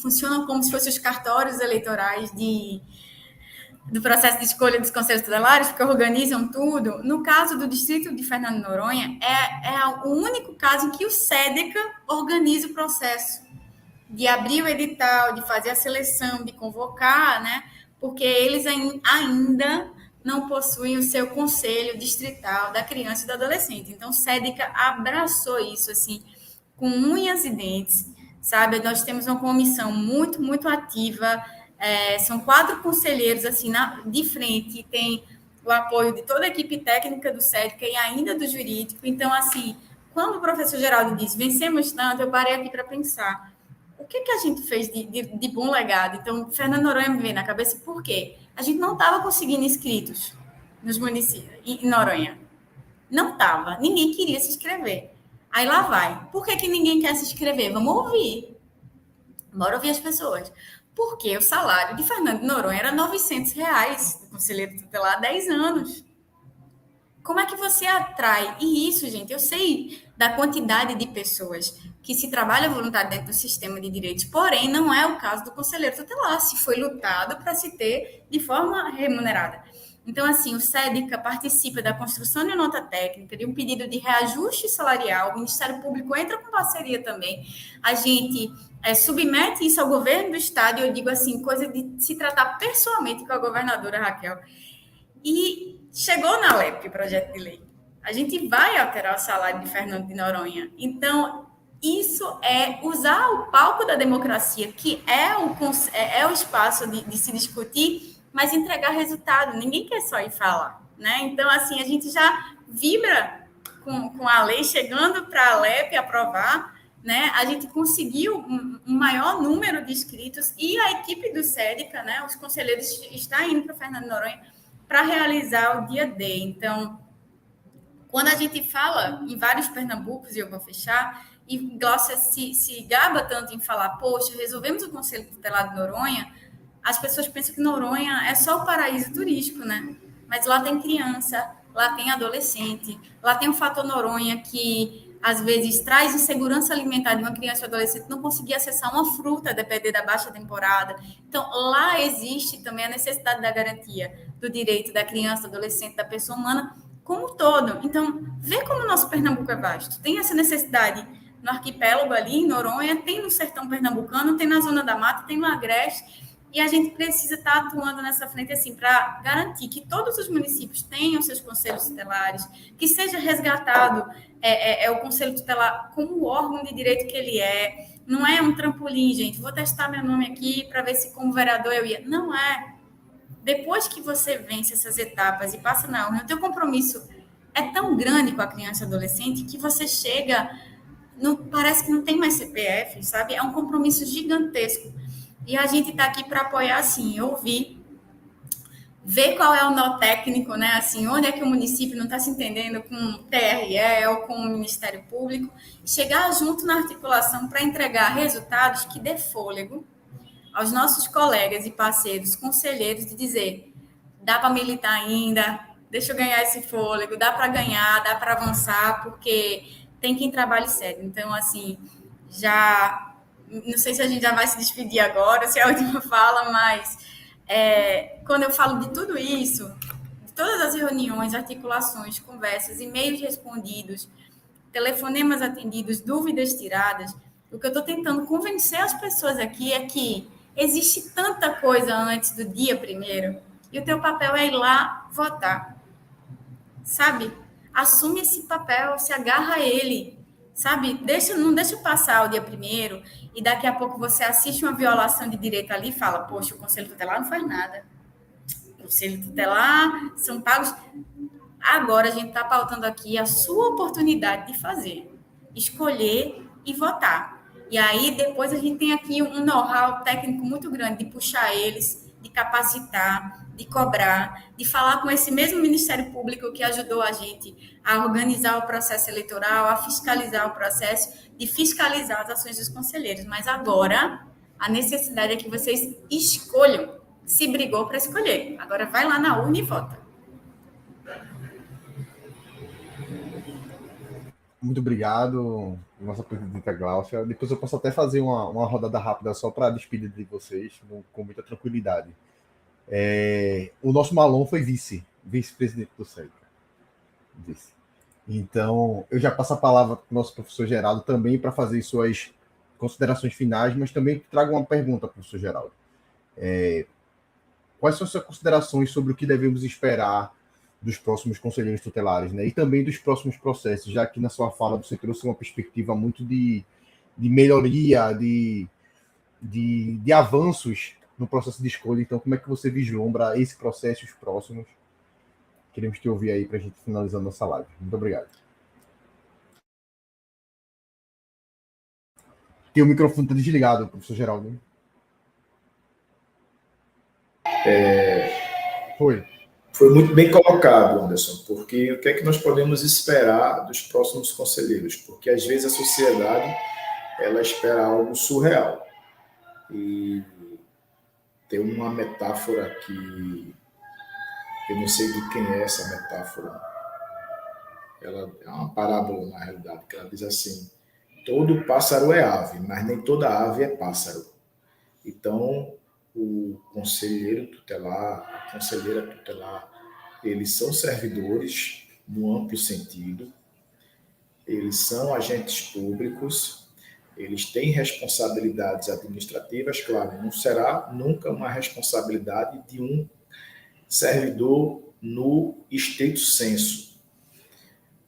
funcionam como se fossem os cartórios eleitorais do processo de escolha dos conselhos tutelares, que organizam tudo. No caso do distrito de Fernando de Noronha, é o único caso em que o SEDECA organiza o processo de abrir o edital, de fazer a seleção, de convocar, né? Porque eles ainda não possuem o seu conselho distrital da criança e do adolescente. Então, o SEDECA abraçou isso, assim, com unhas e dentes, sabe? Nós temos uma comissão muito, muito ativa. São 4 conselheiros, assim, de frente, tem o apoio de toda a equipe técnica do SEDECA e ainda do jurídico. Então, assim, quando o professor Geraldo disse, vencemos tanto, eu parei aqui para pensar, o que a gente fez de bom legado? Então, Fernando Noronha me veio na cabeça, por quê? A gente não estava conseguindo inscritos nos municípios, em Noronha. Não estava, ninguém queria se inscrever. Aí lá vai. Por que ninguém quer se inscrever? Vamos ouvir. Bora ouvir as pessoas. Porque o salário de Fernando de Noronha era R$900 do conselheiro tutelar há 10 anos. Como é que você atrai? E isso, gente, eu sei da quantidade de pessoas que se trabalha voluntário dentro do sistema de direitos, porém não é o caso do conselheiro tutelar, se foi lutado para se ter de forma remunerada. Então, assim, o SEDECA participa da construção de nota técnica, de um pedido de reajuste salarial, o Ministério Público entra com parceria também, a gente submete isso ao governo do estado, e eu digo assim, coisa de se tratar pessoalmente com a governadora Raquel, e chegou na LEP o projeto de lei. A gente vai alterar o salário de Fernando de Noronha. Então, isso é usar o palco da democracia, que é o espaço de se discutir, mas entregar resultado. Ninguém quer só ir falar, né? Então, assim, a gente já vibra com a lei chegando para a LEP aprovar, né? A gente conseguiu um maior número de inscritos e a equipe do SEDECA, né? Os conselheiros estão indo para Fernando de Noronha para realizar o dia D. Então, quando a gente fala em vários Pernambucos, e eu vou fechar, e Glaucia se gaba tanto em falar, poxa, resolvemos o Conselho Tutelar de Noronha, as pessoas pensam que Noronha é só o paraíso turístico, né? Mas lá tem criança, lá tem adolescente, lá tem o fator Noronha que, às vezes, traz insegurança alimentar de uma criança ou adolescente não conseguir acessar uma fruta, a depender da baixa temporada. Então, lá existe também a necessidade da garantia do direito da criança, do adolescente, da pessoa humana como um todo. Então, vê como o nosso Pernambuco é vasto. Tem essa necessidade no arquipélago ali, em Noronha, tem no sertão pernambucano, tem na Zona da Mata, tem no Agreste. E a gente precisa estar atuando nessa frente assim para garantir que todos os municípios tenham seus conselhos tutelares, que seja resgatado o conselho tutelar como o órgão de direito que ele é. Não é um trampolim, gente. Vou testar meu nome aqui para ver se como vereador eu ia. Não é. Depois que você vence essas etapas e passa na urna, o teu compromisso é tão grande com a criança e adolescente que você chega, parece que não tem mais CPF, sabe? É um compromisso gigantesco. E a gente está aqui para apoiar, assim, ouvir, ver qual é o nó técnico, né? Assim, onde é que o município não está se entendendo com o TRE ou com o Ministério Público, chegar junto na articulação para entregar resultados que dê fôlego aos nossos colegas e parceiros, conselheiros, de dizer, dá para militar ainda, deixa eu ganhar esse fôlego, dá para ganhar, dá para avançar, porque tem quem trabalhe sério. Então, assim, não sei se a gente já vai se despedir agora, se é a última fala, mas quando eu falo de tudo isso, de todas as reuniões, articulações, conversas, e-mails respondidos, telefonemas atendidos, dúvidas tiradas, o que eu estou tentando convencer as pessoas aqui é que existe tanta coisa antes do dia 1º, e o teu papel é ir lá votar, sabe? Assume esse papel, se agarra a ele, sabe? Não deixa passar o dia 1º e daqui a pouco você assiste uma violação de direito ali e fala, poxa, o Conselho Tutelar não faz nada. O Conselho Tutelar são pagos. Agora a gente está pautando aqui a sua oportunidade de fazer, escolher e votar. E aí depois a gente tem aqui um know-how técnico muito grande de puxar eles, de capacitar, de cobrar, de falar com esse mesmo Ministério Público que ajudou a gente a organizar o processo eleitoral, a fiscalizar o processo, de fiscalizar as ações dos conselheiros. Mas agora a necessidade é que vocês escolham. Se brigou para escolher. Agora vai lá na urna e vota. Muito obrigado, nossa presidenta Gláucia. Depois eu posso até fazer uma rodada rápida só para despedir de vocês, com muita tranquilidade. O nosso Malon foi vice-presidente do SEICA. Vice. Então, eu já passo a palavra para o nosso professor Geraldo também para fazer suas considerações finais, mas também trago uma pergunta, professor Geraldo. Quais são suas considerações sobre o que devemos esperar dos próximos conselheiros tutelares, né? E também dos próximos processos, já que na sua fala você trouxe uma perspectiva muito de melhoria, de avanços no processo de escolha. Então, como é que você vislumbra esse processo e os próximos? Queremos te ouvir aí para a gente finalizar nossa live. Muito obrigado. Tem o microfone está desligado, professor Geraldo. Foi muito bem colocado, Anderson, porque o que é que nós podemos esperar dos próximos conselheiros? Porque às vezes a sociedade ela espera algo surreal. E tem uma metáfora que eu não sei de quem é essa metáfora. Ela é uma parábola, na realidade, que ela diz assim: todo pássaro é ave, mas nem toda ave é pássaro. Então, o conselheiro tutelar, a conselheira tutelar, eles são servidores no amplo sentido, eles são agentes públicos, eles têm responsabilidades administrativas, claro, não será nunca uma responsabilidade de um servidor no estrito senso,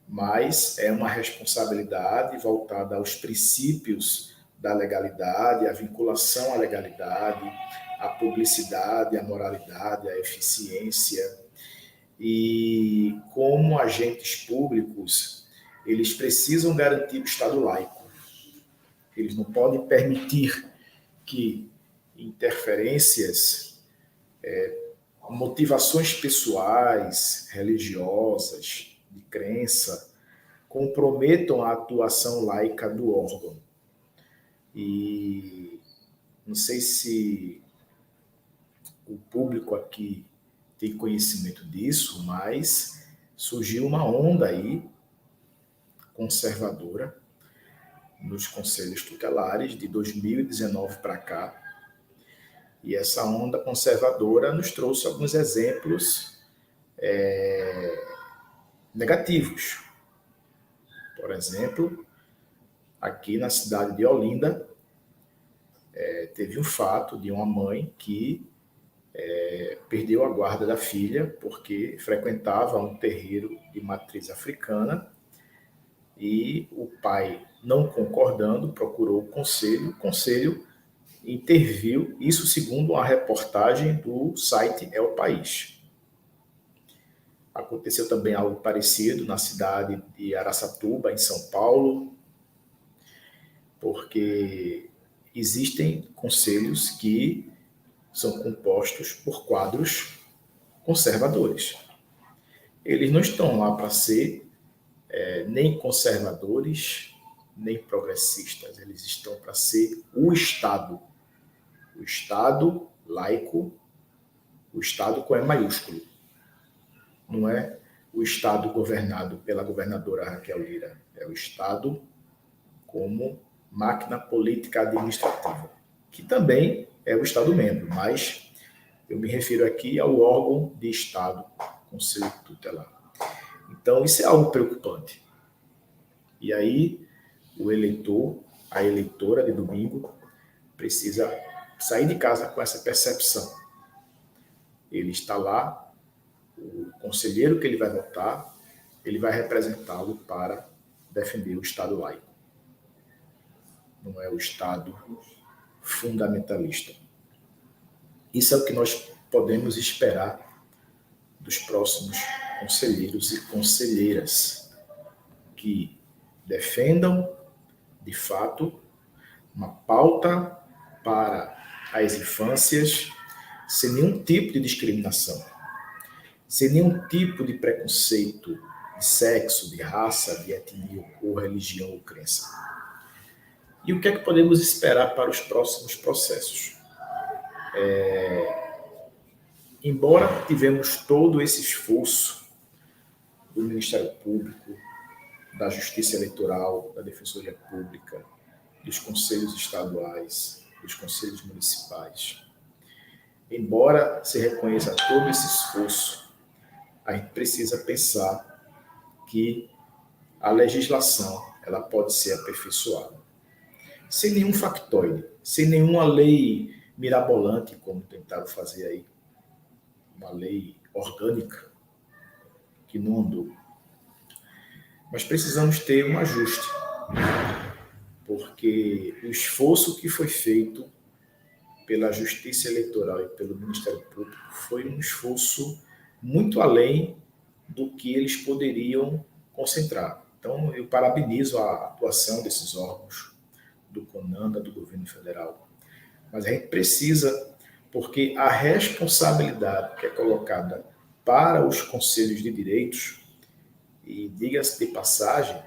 mas é uma responsabilidade voltada aos princípios da legalidade, a vinculação à legalidade, a publicidade, a moralidade, a eficiência. E como agentes públicos, eles precisam garantir o Estado laico. Eles não podem permitir que interferências, motivações pessoais, religiosas, de crença, comprometam a atuação laica do órgão. E não sei se o público aqui tem conhecimento disso, mas surgiu uma onda aí conservadora nos conselhos tutelares de 2019 para cá. E essa onda conservadora nos trouxe alguns exemplos negativos. Por exemplo, aqui na cidade de Olinda, teve um fato de uma mãe que perdeu a guarda da filha porque frequentava um terreiro de matriz africana e o pai, não concordando, procurou o conselho interviu, isso segundo uma reportagem do site É o País. Aconteceu também algo parecido na cidade de Araçatuba, em São Paulo, porque existem conselhos que são compostos por quadros conservadores. Eles não estão lá para ser nem conservadores, nem progressistas. Eles estão para ser o Estado laico, o Estado com E maiúsculo. Não é o Estado governado pela governadora Raquel Lira, é o Estado como máquina política administrativa, que também é o Estado-membro, mas eu me refiro aqui ao órgão de Estado, Conselho Tutelar. Então, isso é algo preocupante. E aí, o eleitor, a eleitora de domingo, precisa sair de casa com essa percepção. Ele está lá, o conselheiro que ele vai votar, ele vai representá-lo para defender o Estado laico. Não é o Estado fundamentalista. Isso é o que nós podemos esperar dos próximos conselheiros e conselheiras que defendam, de fato, uma pauta para as infâncias sem nenhum tipo de discriminação, sem nenhum tipo de preconceito de sexo, de raça, de etnia ou religião ou crença. E o que é que podemos esperar para os próximos processos? Embora tivemos todo esse esforço do Ministério Público, da Justiça Eleitoral, da Defensoria Pública, dos conselhos estaduais, dos conselhos municipais, embora se reconheça todo esse esforço, a gente precisa pensar que a legislação ela pode ser aperfeiçoada. Sem nenhum factoide, sem nenhuma lei mirabolante, como tentaram fazer aí, uma lei orgânica que não andou. Mas precisamos ter um ajuste, porque o esforço que foi feito pela Justiça Eleitoral e pelo Ministério Público foi um esforço muito além do que eles poderiam concentrar. Então, eu parabenizo a atuação desses órgãos, do CONANDA, do governo federal. Mas a gente precisa, porque a responsabilidade que é colocada para os conselhos de direitos, e diga-se de passagem,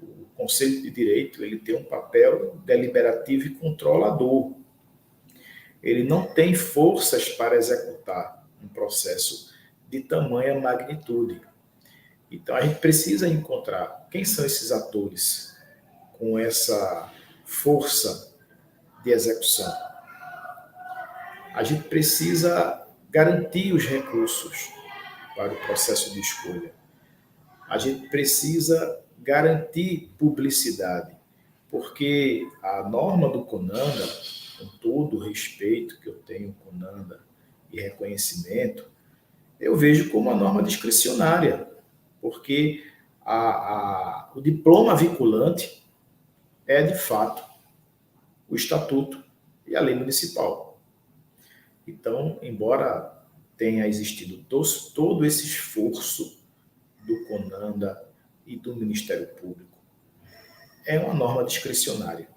o Conselho de Direito ele tem um papel deliberativo e controlador. Ele não tem forças para executar um processo de tamanha magnitude. Então, a gente precisa encontrar quem são esses atores com essa força de execução. A gente precisa garantir os recursos para o processo de escolha. A gente precisa garantir publicidade, porque a norma do CONANDA, com todo o respeito que eu tenho ao CONANDA e reconhecimento, eu vejo como uma norma discricionária, porque o diploma vinculante é, de fato, o Estatuto e a lei municipal. Então, embora tenha existido todo esse esforço do CONANDA e do Ministério Público, é uma norma discricionária.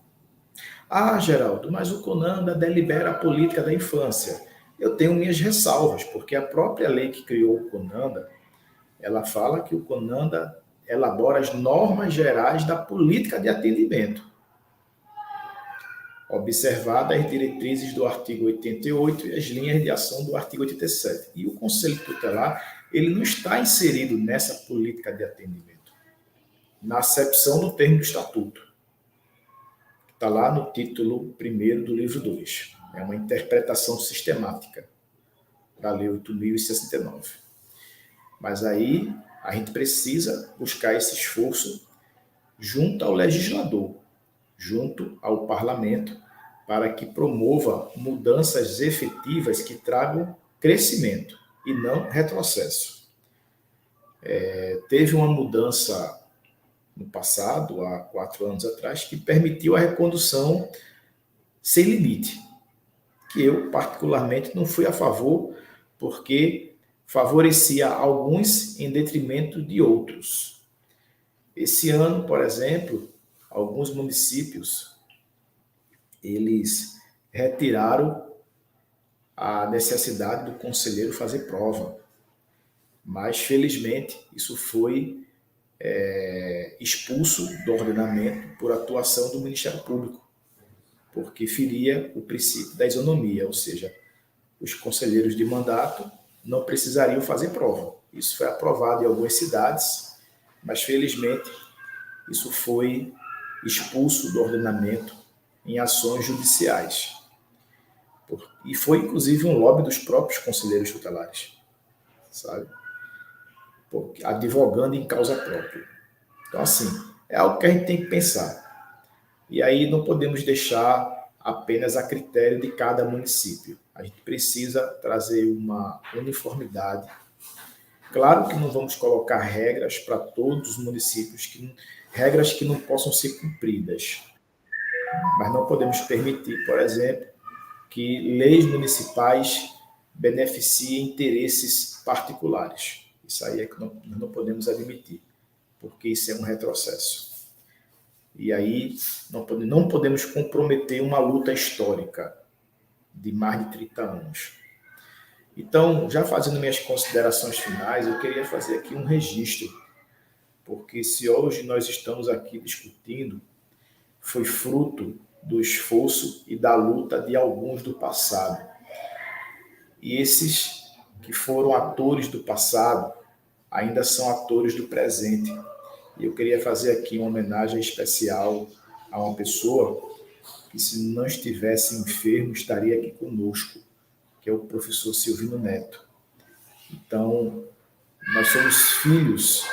Ah, Geraldo, mas o CONANDA delibera a política da infância. Eu tenho minhas ressalvas, porque a própria lei que criou o CONANDA, ela fala que o CONANDA elabora as normas gerais da política de atendimento, observadas as diretrizes do artigo 88 e as linhas de ação do artigo 87. E o Conselho Tutelar ele não está inserido nessa política de atendimento, na acepção do termo do Estatuto. Está lá no título 1º do livro 2. É uma interpretação sistemática da Lei 8.069. Mas aí a gente precisa buscar esse esforço junto ao legislador, junto ao parlamento, para que promova mudanças efetivas que tragam crescimento e não retrocesso. Teve uma mudança no passado, há 4 anos atrás, que permitiu a recondução sem limite, que eu particularmente não fui a favor, porque favorecia alguns em detrimento de outros. Esse ano, por exemplo, alguns municípios eles retiraram a necessidade do conselheiro fazer prova, mas felizmente isso foi expulso do ordenamento por atuação do Ministério Público, porque feria o princípio da isonomia, ou seja, os conselheiros de mandato não precisariam fazer prova. Isso foi aprovado em algumas cidades, mas felizmente isso foi expulso do ordenamento em ações judiciais. E foi inclusive um lobby dos próprios conselheiros tutelares, sabe? Advogando em causa própria. Então, assim, é algo que a gente tem que pensar. E aí não podemos deixar apenas a critério de cada município. A gente precisa trazer uma uniformidade. Claro que não vamos colocar regras para todos os municípios, regras que não possam ser cumpridas. Mas não podemos permitir, por exemplo, que leis municipais beneficiem interesses particulares. Isso aí é que nós não podemos admitir, porque isso é um retrocesso. E aí não podemos comprometer uma luta histórica de mais de 30 anos. Então, já fazendo minhas considerações finais, eu queria fazer aqui um registro, porque se hoje nós estamos aqui discutindo, foi fruto do esforço e da luta de alguns do passado. E esses que foram atores do passado ainda são atores do presente. E eu queria fazer aqui uma homenagem especial a uma pessoa que, se não estivesse enfermo, estaria aqui conosco, que é o professor Silvino Neto. Então, nós somos filhos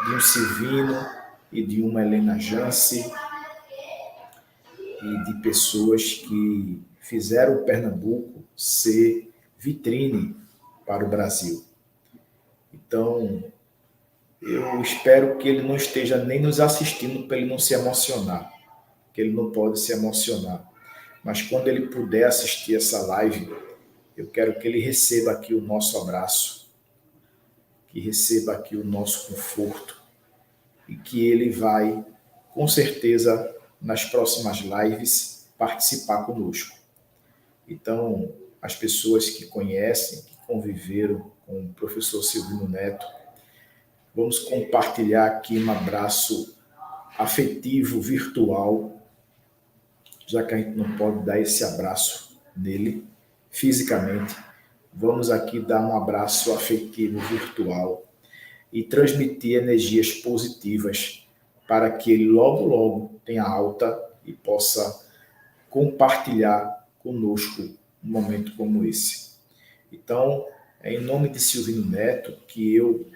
de um Silvino e de uma Helena Jance, e de pessoas que fizeram o Pernambuco ser vitrine para o Brasil. Então, eu espero que ele não esteja nem nos assistindo para ele não se emocionar, que ele não pode se emocionar. Mas quando ele puder assistir essa live, eu quero que ele receba aqui o nosso abraço, que receba aqui o nosso conforto, e que ele vai, com certeza, nas próximas lives, participar conosco. Então, as pessoas que conhecem, que conviveram com o professor Silvino Neto, vamos compartilhar aqui um abraço afetivo, virtual, já que a gente não pode dar esse abraço nele fisicamente. Vamos aqui dar um abraço afetivo, virtual, e transmitir energias positivas para que ele logo, logo tenha alta e possa compartilhar conosco um momento como esse. Então, é em nome de Silvino Neto que eu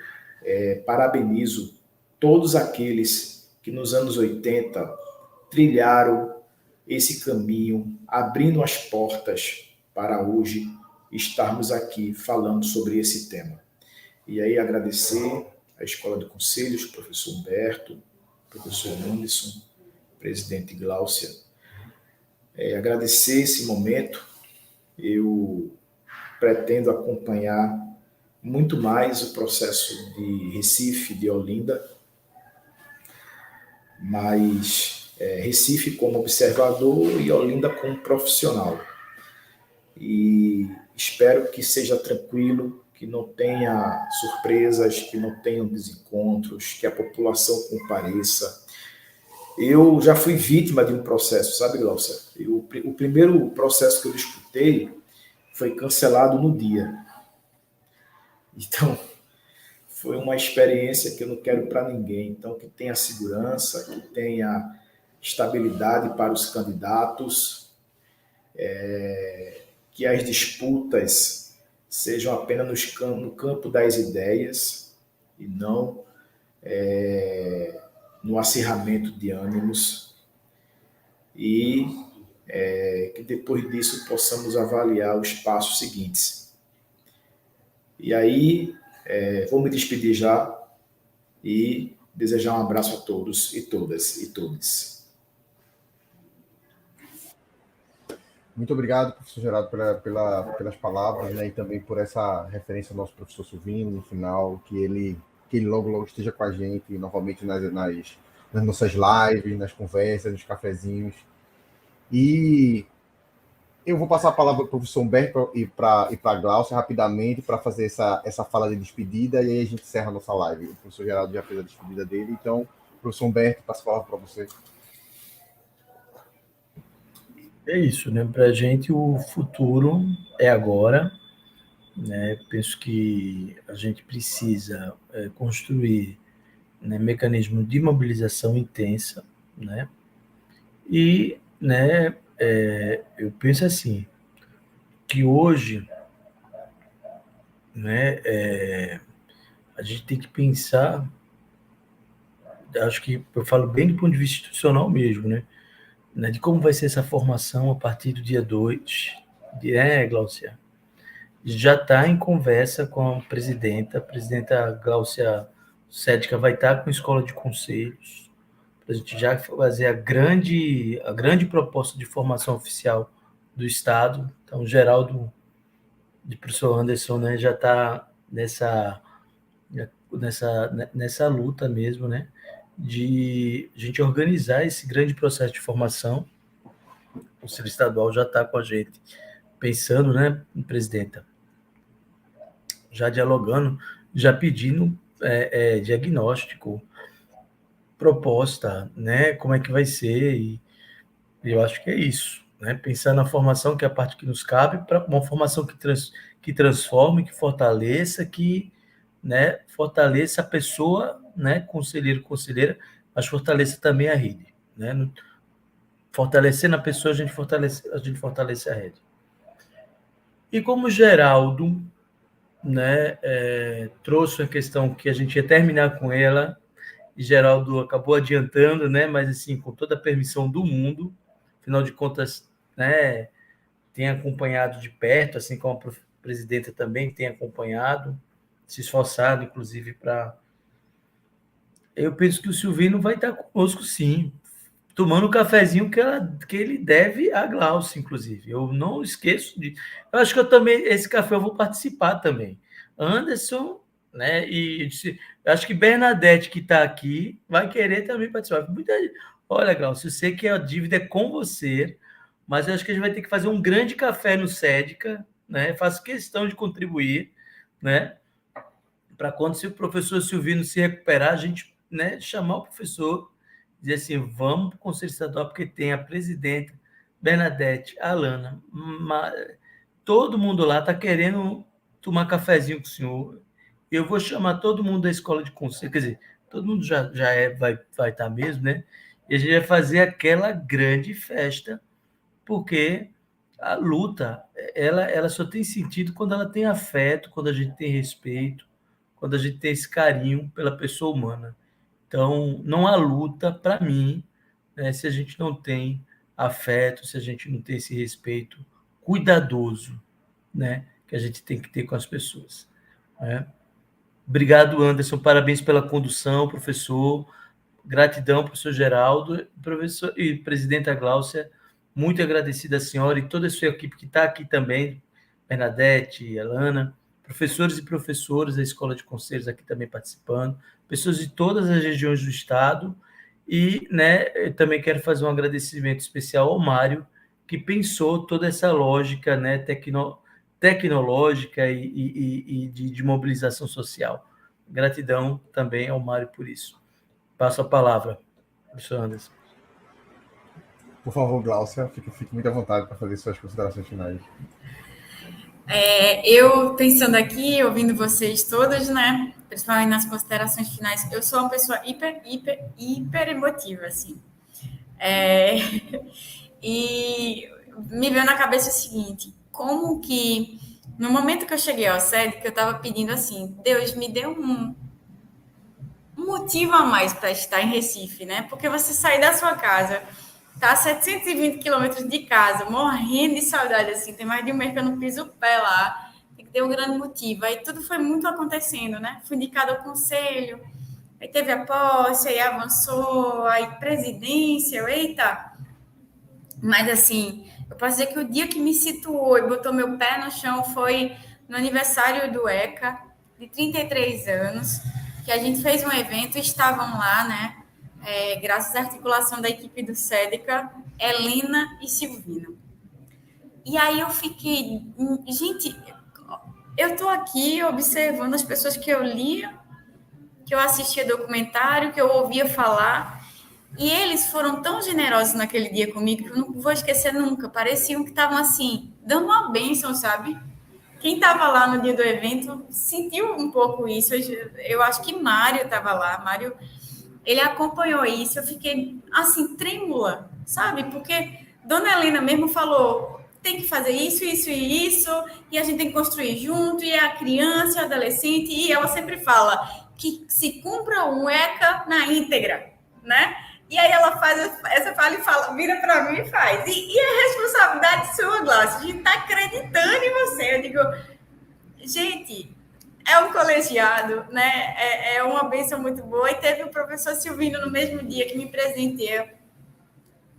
parabenizo todos aqueles que nos anos 80 trilharam esse caminho, abrindo as portas para hoje estarmos aqui falando sobre esse tema. E aí agradecer à Escola de Conselhos, professor Humberto, professor Anderson, presidente Gláucia. Agradecer esse momento. Eu pretendo acompanhar muito mais o processo de Recife, de Olinda, mas Recife como observador e Olinda como profissional. E espero que seja tranquilo, que não tenha surpresas, que não tenham desencontros, que a população compareça. Eu já fui vítima de um processo, sabe, Glaucia? O primeiro processo que eu disputei foi cancelado no dia. Então, foi uma experiência que eu não quero para ninguém. Então, que tenha segurança, que tenha estabilidade para os candidatos, que as disputas sejam apenas no campo das ideias e não no acirramento de ânimos. E que depois disso possamos avaliar os passos seguintes. E aí, vou me despedir já e desejar um abraço a todos e todas e todos. Muito obrigado, professor Geraldo, pelas palavras, né, e também por essa referência ao nosso professor Silvino no final, que ele logo esteja com a gente novamente nas nossas lives, nas conversas, nos cafezinhos. E eu vou passar a palavra para o professor Humberto e para a Glaucia rapidamente para fazer essa fala de despedida, e aí a gente encerra a nossa live. O professor Geraldo já fez a despedida dele, então, professor Humberto, passo a palavra para você. É isso, né? Para a gente o futuro é agora, né? Penso que a gente precisa construir, né, mecanismo de mobilização intensa, né? E, né, eu penso assim, que hoje, né, a gente tem que pensar, acho que eu falo bem do ponto de vista institucional mesmo, né, de como vai ser essa formação a partir do dia 2, Glaucia? Já está em conversa com a presidenta Glaucia Sédica vai estar com a escola de conselhos, para a gente já fazer a grande proposta de formação oficial do Estado. Então, o Geraldo de professor Anderson, né, já está nessa luta mesmo, né, de a gente organizar esse grande processo de formação. O Conselho Estadual já está com a gente, pensando, né, presidenta, já dialogando, já pedindo diagnóstico, proposta, né, como é que vai ser, e eu acho que é isso, né, pensar na formação, que é a parte que nos cabe, para uma formação que transforme, que fortaleça, né, fortaleça a pessoa, né, conselheiro, conselheira, mas fortaleça também a rede, né, fortalecendo a pessoa, a gente fortalece a rede. E como o Geraldo, né, trouxe a questão que a gente ia terminar com ela, e Geraldo acabou adiantando, né, mas assim, com toda a permissão do mundo, afinal de contas, né, tem acompanhado de perto, assim como a presidenta também tem acompanhado, se esforçado, inclusive, para... Eu penso que o Silvino vai estar conosco, sim, tomando o cafezinho que ele deve a Glaucia, inclusive. Eu não esqueço de... Eu acho que eu também, esse café eu vou participar também. Anderson, né, e eu acho que Bernadette, que está aqui, vai querer também participar. Olha, Glaucia, eu sei que a dívida é com você, mas eu acho que a gente vai ter que fazer um grande café no Sédica, né? Faço questão de contribuir, né? Para quando o professor Silvino se recuperar, a gente, né, chamar o professor, dizer assim, vamos para o Conselho Estadual, porque tem a presidenta, Bernadette, a Alana, todo mundo lá está querendo tomar cafezinho com o senhor. Eu vou chamar todo mundo da escola de conselho, quer dizer, todo mundo vai estar mesmo, né? E a gente vai fazer aquela grande festa, porque a luta, ela só tem sentido quando ela tem afeto, quando a gente tem respeito, quando a gente tem esse carinho pela pessoa humana. Então, não há luta, para mim, né, se a gente não tem afeto, se a gente não tem esse respeito cuidadoso, né, que a gente tem que ter com as pessoas, né? Obrigado, Anderson, parabéns pela condução, professor. Gratidão, professor Geraldo, professor e presidenta Glaucia, muito agradecida à senhora e toda a sua equipe que está aqui também, Bernadette, Alana, professores e professoras da Escola de Conselhos aqui também participando, pessoas de todas as regiões do estado, e, né, eu também quero fazer um agradecimento especial ao Mário, que pensou toda essa lógica, né, tecnológica e de mobilização social. Gratidão também ao Mário por isso. Passo a palavra, professor Anderson. Por favor, Glaucia, fique muito à vontade para fazer suas considerações finais. Eu pensando aqui, ouvindo vocês todos, né, principalmente nas considerações finais, eu sou uma pessoa hiper emotiva, assim. E me veio na cabeça o seguinte, como que, no momento que eu cheguei ao SED, que eu estava pedindo assim, Deus, me dê um motivo a mais para estar em Recife, né? Porque você sair da sua casa tá a 720 quilômetros de casa, morrendo de saudade, assim, tem mais de um mês que eu não piso o pé lá, tem que ter um grande motivo. Aí tudo foi muito acontecendo, né? Fui indicada ao conselho, aí teve a posse, aí avançou, aí presidência, eita! Mas, assim, eu posso dizer que o dia que me situou e botou meu pé no chão foi no aniversário do ECA, de 33 anos, que a gente fez um evento e estavam lá, né? Graças à articulação da equipe do SEDECA, Helena e Silvino. E aí eu fiquei... Gente, eu estou aqui observando as pessoas que eu lia, que eu assistia documentário, que eu ouvia falar, e eles foram tão generosos naquele dia comigo que eu não vou esquecer nunca. Pareciam que estavam, assim, dando uma bênção, sabe? Quem estava lá no dia do evento sentiu um pouco isso. Eu acho que Mário estava lá. Mário, ele acompanhou isso. Eu fiquei, assim, trêmula, sabe? Porque Dona Helena mesmo falou, tem que fazer isso, isso e isso, e a gente tem que construir junto, e a criança, a adolescente, e ela sempre fala que se cumpra um ECA na íntegra, né? E aí ela faz essa fala e fala, vira para mim e faz. E a responsabilidade sua, Glaucia, a gente está acreditando em você. Eu digo, gente, é um colegiado, né? É uma bênção muito boa. E teve o professor Silvino no mesmo dia que me presenteou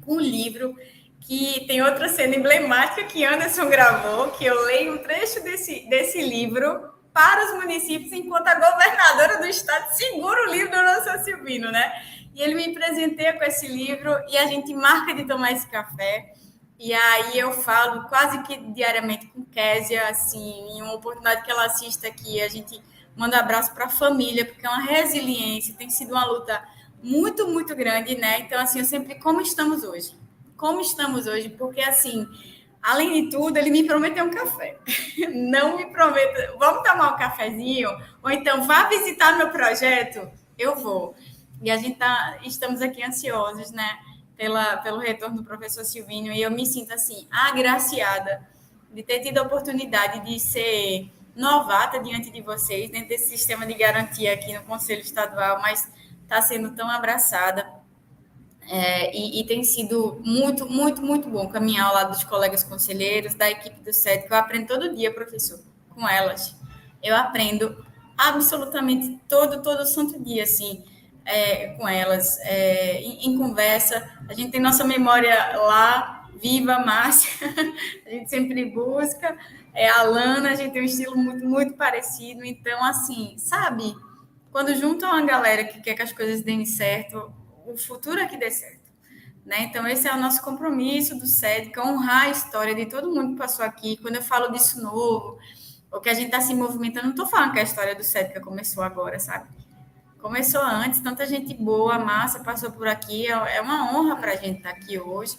com um livro que tem outra cena emblemática que Anderson gravou, que eu leio um trecho desse livro para os municípios, enquanto a governadora do estado segura o livro do professor Silvino, né? E ele me presenteia com esse livro e a gente marca de tomar esse café. E aí eu falo quase que diariamente com Késia, assim, em uma oportunidade que ela assista aqui, a gente manda abraço para a família, porque é uma resiliência, tem sido uma luta muito, muito grande, né? Então, assim, eu sempre, como estamos hoje? Como estamos hoje? Porque, assim, além de tudo, ele me prometeu um café. Não me prometa, vamos tomar um cafezinho? Ou então, vá visitar meu projeto? Eu vou. E a gente estamos aqui ansiosos, né, pelo retorno do professor Silvino, e eu me sinto, assim, agraciada de ter tido a oportunidade de ser novata diante de vocês, dentro desse sistema de garantia aqui no Conselho Estadual, mas está sendo tão abraçada. E tem sido muito, muito, muito bom caminhar ao lado dos colegas conselheiros, da equipe do SEDECA. Eu aprendo todo dia, professor, com elas. Eu aprendo absolutamente todo santo dia, assim, com elas, em conversa. A gente tem nossa memória lá, viva, Márcia, a gente sempre busca. A Lana, a gente tem um estilo muito, muito parecido. Então, assim, sabe, quando juntam uma galera que quer que as coisas deem certo, o futuro é que dê certo, né? Então, esse é o nosso compromisso do SEDECA, honrar a história de todo mundo que passou aqui. Quando eu falo disso novo, ou que a gente está se movimentando, não estou falando que a história do SEDECA começou agora, sabe? Começou antes, tanta gente boa, massa, passou por aqui. É uma honra para a gente estar aqui hoje.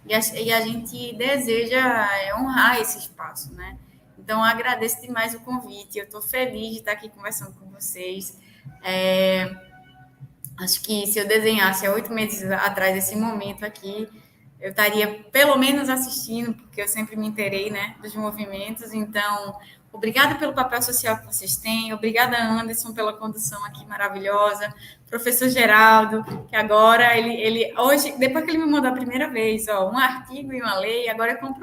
E a gente deseja honrar esse espaço, né? Então, eu agradeço demais o convite. Eu estou feliz de estar aqui conversando com vocês. Acho que se eu desenhasse há 8 meses atrás esse momento aqui, eu estaria pelo menos assistindo, porque eu sempre me inteirei, né, dos movimentos. Então, obrigada pelo papel social que vocês têm, obrigada, Anderson, pela condução aqui maravilhosa, professor Geraldo, que agora, ele hoje, depois que ele me mandou a primeira vez, um artigo e uma lei, agora é compromisso.